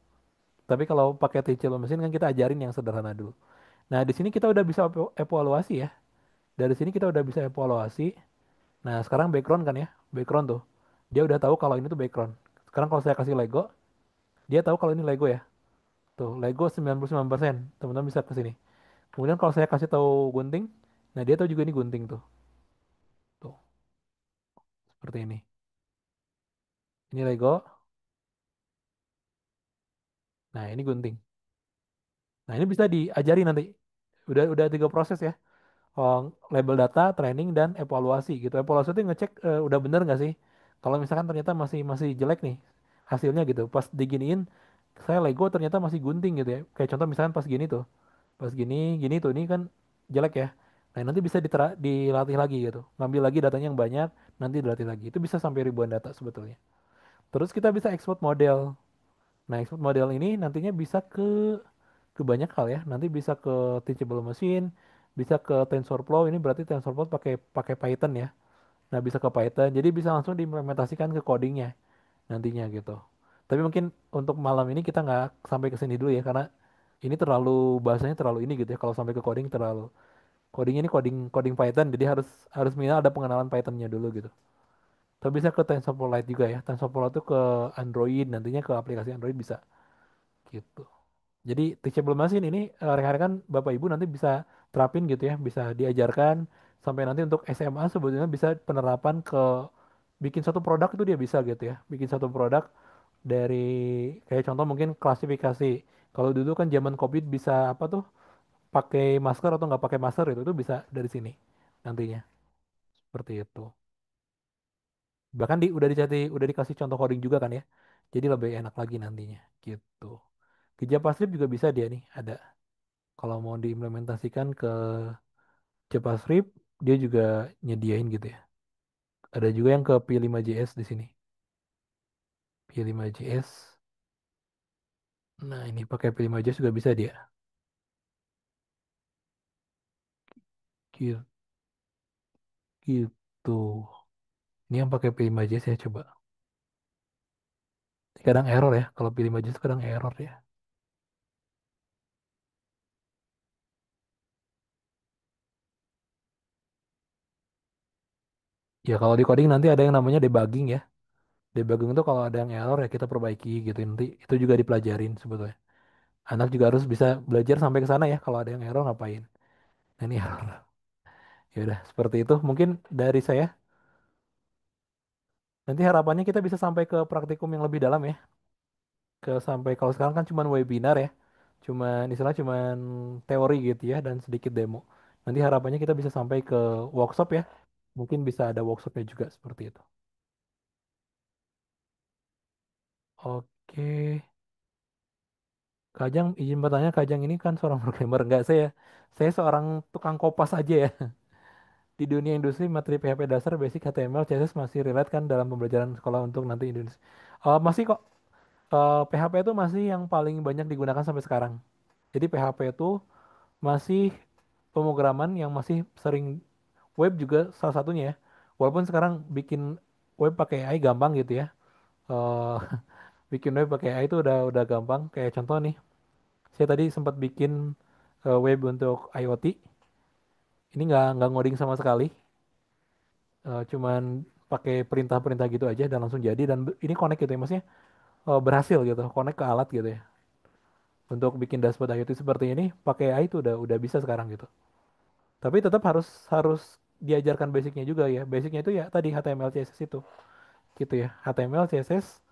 Tapi kalau pakai teachable mesin kan kita ajarin yang sederhana dulu. Nah, di sini kita udah bisa evaluasi ya. Dari sini kita udah bisa evaluasi. Nah, sekarang background kan ya. Background tuh. Dia udah tahu kalau ini tuh background. Sekarang kalau saya kasih Lego, dia tahu kalau ini Lego ya. Tuh, Lego 99%. Teman-teman bisa ke sini. Kemudian kalau saya kasih tahu gunting, nah dia tahu juga ini gunting tuh. Tuh, seperti ini. Ini Lego. Nah, ini gunting. Nah, ini bisa diajari nanti. Udah tiga proses ya. Label data, training dan evaluasi gitu. Evaluasi itu ngecek udah bener nggak sih? Kalau misalkan ternyata masih masih jelek nih hasilnya gitu. Pas diginiin, saya Lego ternyata masih gunting gitu ya. Kayak contoh misalkan pas gini tuh, pas gini, gini tuh ini kan jelek ya. Nah nanti bisa dilatih lagi gitu. Ngambil lagi datanya yang banyak, nanti dilatih lagi. Itu bisa sampai ribuan data sebetulnya. Terus kita bisa export model. Nah export model ini nantinya bisa ke banyak hal ya. Nanti bisa ke teachable machine, bisa ke TensorFlow. Ini berarti TensorFlow pakai pakai Python ya. Nah, bisa ke Python. Jadi bisa langsung diimplementasikan ke codingnya nantinya gitu. Tapi mungkin untuk malam ini kita nggak sampai ke sini dulu ya karena ini terlalu bahasanya terlalu ini gitu ya. Kalau sampai ke coding terlalu codingnya ini coding coding Python. Jadi harus harus minimal ada pengenalan Pythonnya dulu gitu. Tapi bisa ke TensorFlow Lite juga ya. TensorFlow itu ke Android nantinya ke aplikasi Android bisa gitu. Jadi teachable machine ini rekan-rekan Bapak Ibu nanti bisa terapin gitu ya, bisa diajarkan sampai nanti untuk SMA sebetulnya bisa penerapan ke bikin satu produk itu dia bisa gitu ya. Bikin satu produk dari kayak contoh mungkin klasifikasi. Kalau dulu kan zaman COVID bisa apa tuh pakai masker atau nggak pakai masker itu bisa dari sini nantinya. Seperti itu. Bahkan udah udah dikasih contoh coding juga kan ya. Jadi lebih enak lagi nantinya gitu. Di JavaScript juga bisa dia nih ada. Kalau mau diimplementasikan ke JavaScript, dia juga nyediain gitu ya. Ada juga yang ke P5JS di sini. P5JS. Nah, ini pakai P5JS juga bisa dia. Gitu. Gitu. Ini yang pakai P5JS ya coba. Kadang error ya. Kalau P5JS kadang error ya. Ya kalau di coding nanti ada yang namanya debugging ya. Debugging itu kalau ada yang error ya kita perbaiki gitu. Nanti itu juga dipelajarin sebetulnya. Anak juga harus bisa belajar sampai ke sana ya. Kalau ada yang error ngapain. Nah, ini error. Ya udah seperti itu. Mungkin dari saya. Nanti harapannya kita bisa sampai ke praktikum yang lebih dalam ya. Ke sampai kalau sekarang kan cuma webinar ya. Cuman teori gitu ya dan sedikit demo. Nanti harapannya kita bisa sampai ke workshop ya. Mungkin bisa ada workshopnya juga seperti itu. Oke. Kajang izin bertanya Kajang ini kan seorang programmer enggak saya seorang tukang kopas aja ya. di dunia industri materi PHP dasar, basic HTML, CSS masih relate kan dalam pembelajaran sekolah untuk nanti Indonesia. Masih kok. PHP itu masih yang paling banyak digunakan sampai sekarang. Jadi PHP itu masih pemrograman yang masih sering, web juga salah satunya ya. Walaupun sekarang bikin web pakai AI gampang gitu ya. Eh bikin web pakai AI itu udah gampang. Kayak contoh nih, saya tadi sempat bikin web untuk IoT. Ini nggak ngoding sama sekali. Cuman pakai perintah-perintah gitu aja dan langsung jadi, dan ini connect gitu ya, maksudnya berhasil gitu, connect ke alat gitu ya. Untuk bikin dashboard IoT seperti ini pakai AI itu udah bisa sekarang gitu. Tapi tetap harus harus diajarkan basicnya juga ya. Basicnya itu ya tadi HTML CSS itu gitu ya. HTML CSS,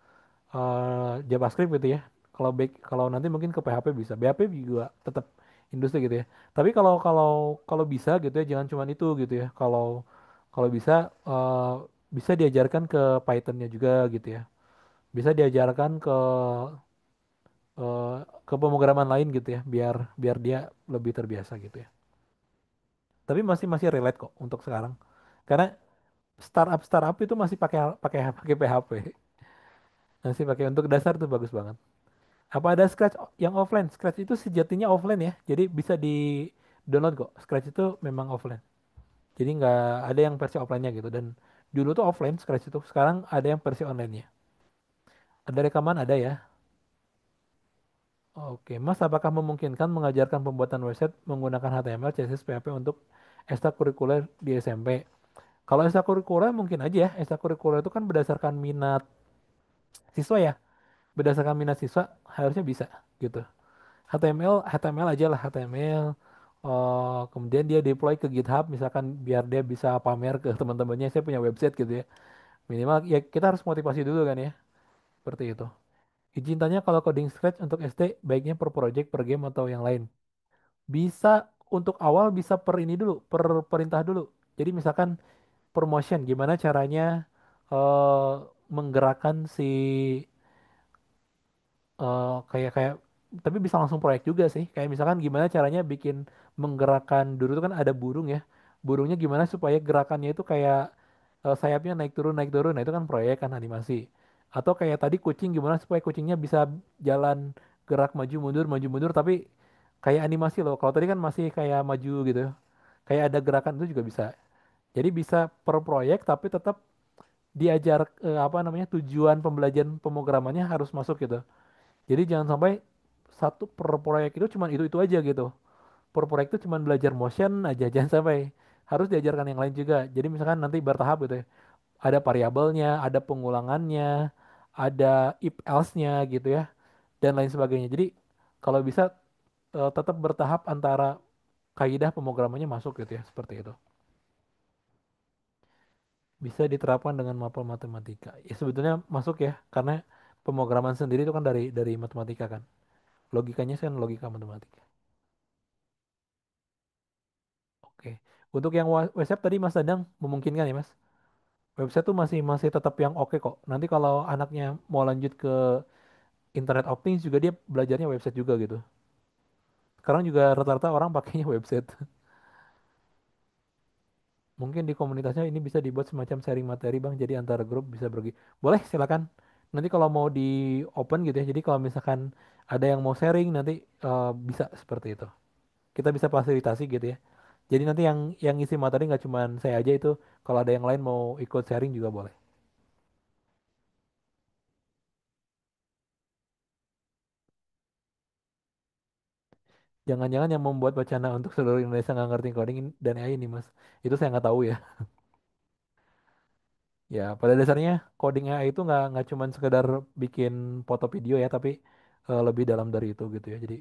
JavaScript gitu ya. Kalau nanti mungkin ke PHP bisa. PHP juga tetap industri gitu ya. Tapi kalau kalau kalau bisa gitu ya, jangan cuma itu gitu ya. Kalau kalau bisa, bisa diajarkan ke Pythonnya juga gitu ya. Bisa diajarkan eh, ke pemrograman lain gitu ya, biar biar dia lebih terbiasa gitu ya. Tapi masih masih relate kok untuk sekarang. Karena startup itu masih pakai pakai pakai PHP. Masih pakai untuk dasar tuh bagus banget. Apa ada Scratch yang offline? Scratch itu sejatinya offline ya. Jadi bisa di download kok. Scratch itu memang offline. Jadi nggak ada yang versi offline-nya gitu. Dan dulu tuh offline Scratch itu. Sekarang ada yang versi online-nya. Ada rekaman ada ya. Oke, Mas, apakah memungkinkan mengajarkan pembuatan website menggunakan HTML, CSS, PHP untuk ekstrakurikuler di SMP? Kalau ekstrakurikuler mungkin aja ya. Ekstrakurikuler itu kan berdasarkan minat siswa ya. Berdasarkan minat siswa harusnya bisa gitu. HTML aja lah, HTML. Kemudian dia deploy ke GitHub misalkan biar dia bisa pamer ke teman-temannya, saya punya website gitu ya. Minimal ya kita harus motivasi dulu kan ya. Seperti itu. Izin tanya, kalau coding Scratch untuk SD baiknya per project, per game, atau yang lain? Bisa untuk awal, bisa per ini dulu, per perintah dulu. Jadi misalkan promotion, gimana caranya eh menggerakkan si kayak kayak tapi bisa langsung proyek juga sih. Kayak misalkan gimana caranya bikin menggerakkan, dulu tuh kan ada burung ya. Burungnya gimana supaya gerakannya itu kayak sayapnya naik turun naik turun. Nah, itu kan proyek kan animasi. Atau kayak tadi kucing, gimana supaya kucingnya bisa jalan, gerak maju mundur tapi kayak animasi loh. Kalau tadi kan masih kayak maju gitu. Kayak ada gerakan, itu juga bisa. Jadi bisa per proyek tapi tetap diajar apa namanya, tujuan pembelajaran pemrogramannya harus masuk gitu. Jadi jangan sampai satu per proyek itu cuman itu aja gitu. Per proyek itu cuman belajar motion aja, jangan sampai, harus diajarkan yang lain juga. Jadi misalkan nanti bertahap gitu ya. Ada variabelnya, ada pengulangannya, ada if else-nya gitu ya, dan lain sebagainya. Jadi kalau bisa tetap bertahap antara kaidah pemrogramannya masuk gitu ya, seperti itu. Bisa diterapkan dengan mapel matematika. Ya sebetulnya masuk ya, karena pemrograman sendiri itu kan dari matematika kan. Logikanya kan logika matematika. Oke. Untuk yang website tadi Mas Dadang memungkinkan ya Mas. Website tuh masih masih tetap yang oke kok. Nanti kalau anaknya mau lanjut ke Internet of Things juga dia belajarnya website juga gitu. Sekarang juga rata-rata orang pakainya website. Mungkin di komunitasnya ini bisa dibuat semacam sharing materi Bang. Jadi antara grup bisa berbagi. Boleh silakan. Nanti kalau mau di open gitu ya. Jadi kalau misalkan ada yang mau sharing nanti bisa seperti itu. Kita bisa fasilitasi gitu ya. Jadi nanti yang isi materi nggak cuma saya aja itu. Kalau ada yang lain mau ikut sharing juga boleh. Jangan-jangan yang membuat wacana untuk seluruh Indonesia nggak ngerti coding dan AI ini Mas. Itu saya nggak tahu ya. Ya pada dasarnya coding AI itu nggak cuma sekedar bikin foto video ya, tapi lebih dalam dari itu gitu ya. Jadi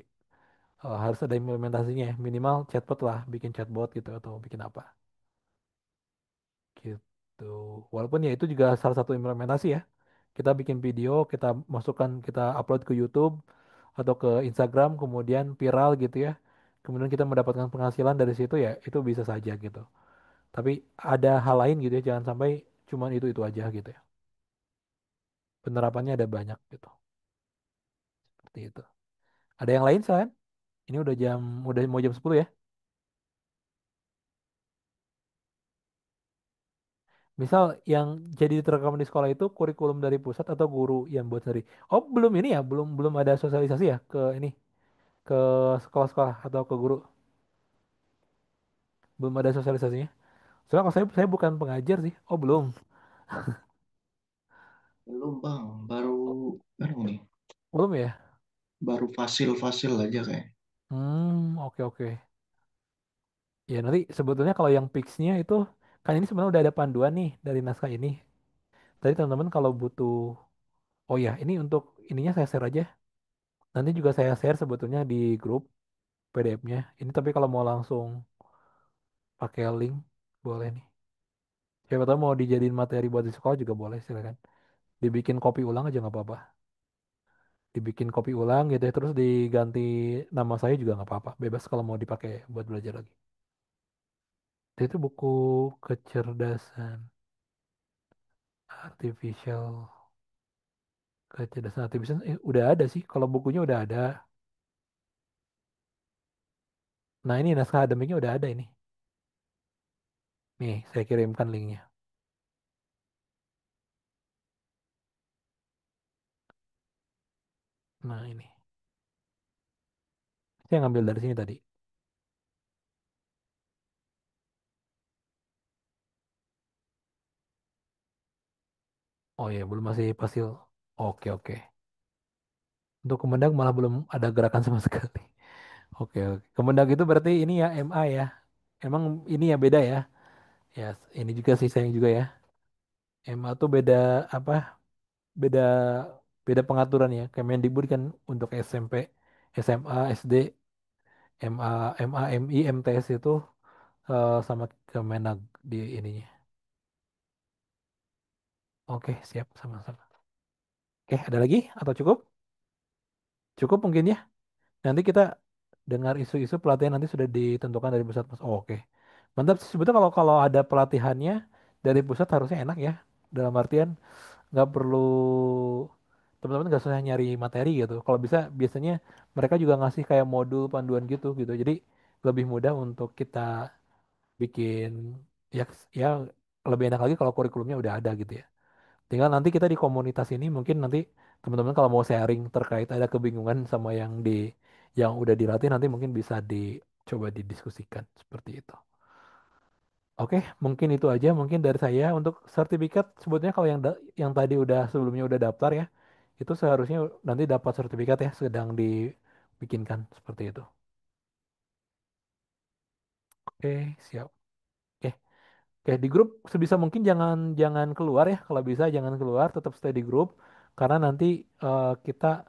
harus ada implementasinya ya. Minimal chatbot lah, bikin chatbot gitu atau bikin apa gitu. Walaupun ya itu juga salah satu implementasi ya. Kita bikin video, kita masukkan, kita upload ke YouTube atau ke Instagram, kemudian viral gitu ya. Kemudian kita mendapatkan penghasilan dari situ ya, itu bisa saja gitu. Tapi ada hal lain gitu ya, jangan sampai cuman itu aja gitu ya. Penerapannya ada banyak gitu. Seperti itu. Ada yang lain selain? Ini udah mau jam 10 ya. Misal yang jadi terekam di sekolah itu kurikulum dari pusat atau guru yang buat sendiri. Oh, belum ini ya, belum belum ada sosialisasi ya ke ini ke sekolah-sekolah atau ke guru. Belum ada sosialisasinya. Soalnya kalau saya bukan pengajar sih. Oh, belum. Belum bang, baru nih, Belum ya? baru fasil-fasil aja kayak. Oke oke. Ya nanti sebetulnya kalau yang fixnya itu kan ini sebenarnya udah ada panduan nih dari naskah ini. Tadi teman-teman kalau butuh, oh ya ini untuk ininya saya share aja. Nanti juga saya share sebetulnya di grup PDF-nya. Ini tapi kalau mau langsung pakai link boleh nih. Siapa tahu mau dijadiin materi buat di sekolah juga boleh silakan. Dibikin copy ulang aja nggak apa-apa. Dibikin copy ulang gitu ya terus diganti nama saya juga nggak apa-apa. Bebas kalau mau dipakai buat belajar lagi. Itu buku kecerdasan artificial. Kecerdasan artificial udah ada sih. Kalau bukunya udah ada. Nah ini naskah akademiknya udah ada ini. Nih saya kirimkan linknya. Nah ini. Saya ngambil dari sini tadi. Oh ya belum masih pasil. Oke oke. Untuk Kemendag malah belum ada gerakan sama sekali. Oke oke. Kemendag itu berarti ini ya MA ya. Emang ini ya beda ya. Ya ini juga sih sayang juga ya. MA tuh beda apa? Beda beda pengaturan ya. Kemendikbud kan untuk SMP, SMA, SD, MA, MA, MI, MTS itu sama Kemenag di ininya. Oke, siap sama-sama. Oke, ada lagi atau cukup? Cukup mungkin ya. Nanti kita dengar isu-isu pelatihan nanti sudah ditentukan dari pusat. Oh, oke. Mantap sih sebetulnya kalau kalau ada pelatihannya dari pusat harusnya enak ya. Dalam artian nggak perlu teman-teman nggak usah nyari materi gitu. Kalau bisa biasanya mereka juga ngasih kayak modul panduan gitu. Jadi lebih mudah untuk kita bikin ya ya lebih enak lagi kalau kurikulumnya udah ada gitu ya. Tinggal nanti kita di komunitas ini mungkin nanti teman-teman kalau mau sharing terkait ada kebingungan sama yang udah dilatih nanti mungkin bisa dicoba didiskusikan seperti itu. Oke, mungkin itu aja mungkin dari saya untuk sertifikat sebetulnya kalau yang tadi udah sebelumnya udah daftar ya, itu seharusnya nanti dapat sertifikat ya sedang dibikinkan seperti itu. Oke, siap. Oke. Oke, di grup sebisa mungkin jangan jangan keluar ya. Kalau bisa jangan keluar, tetap stay di grup karena nanti kita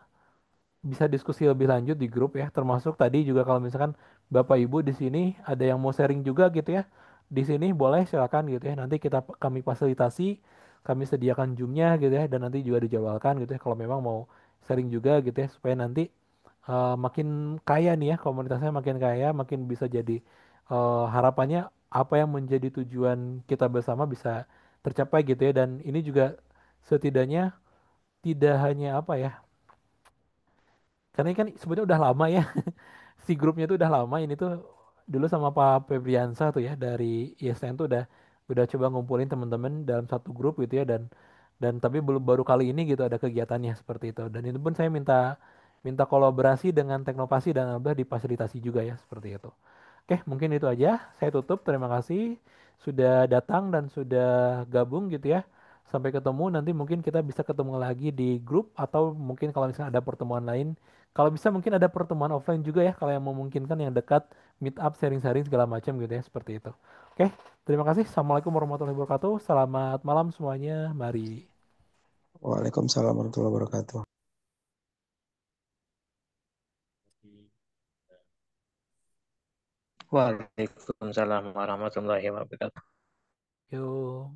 bisa diskusi lebih lanjut di grup ya. Termasuk tadi juga kalau misalkan Bapak Ibu di sini ada yang mau sharing juga gitu ya. Di sini boleh silakan gitu ya. Nanti kami fasilitasi, kami sediakan Zoom-nya gitu ya dan nanti juga dijadwalkan gitu ya kalau memang mau sharing juga gitu ya supaya nanti makin kaya nih ya komunitasnya makin kaya, makin bisa jadi harapannya apa yang menjadi tujuan kita bersama bisa tercapai gitu ya dan ini juga setidaknya tidak hanya apa ya karena ini kan sebenarnya udah lama ya si grupnya tuh udah lama ini tuh dulu sama Pak Febriansa tuh ya dari ISN tuh udah coba ngumpulin teman-teman dalam satu grup gitu ya dan tapi belum baru kali ini gitu ada kegiatannya seperti itu dan itu pun saya minta minta kolaborasi dengan Teknopasi dan alhamdulillah difasilitasi juga ya seperti itu. Oke, mungkin itu aja. Saya tutup. Terima kasih sudah datang dan sudah gabung gitu ya. Sampai ketemu nanti mungkin kita bisa ketemu lagi di grup atau mungkin kalau misalnya ada pertemuan lain. Kalau bisa mungkin ada pertemuan offline juga ya kalau yang memungkinkan yang dekat meet up sharing-sharing segala macam gitu ya seperti itu. Oke, terima kasih. Assalamualaikum warahmatullahi wabarakatuh. Selamat malam semuanya. Mari. Waalaikumsalam warahmatullahi wabarakatuh. Waalaikumsalam warahmatullahi wabarakatuh. Yuk,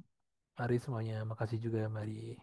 mari semuanya. Makasih juga, mari.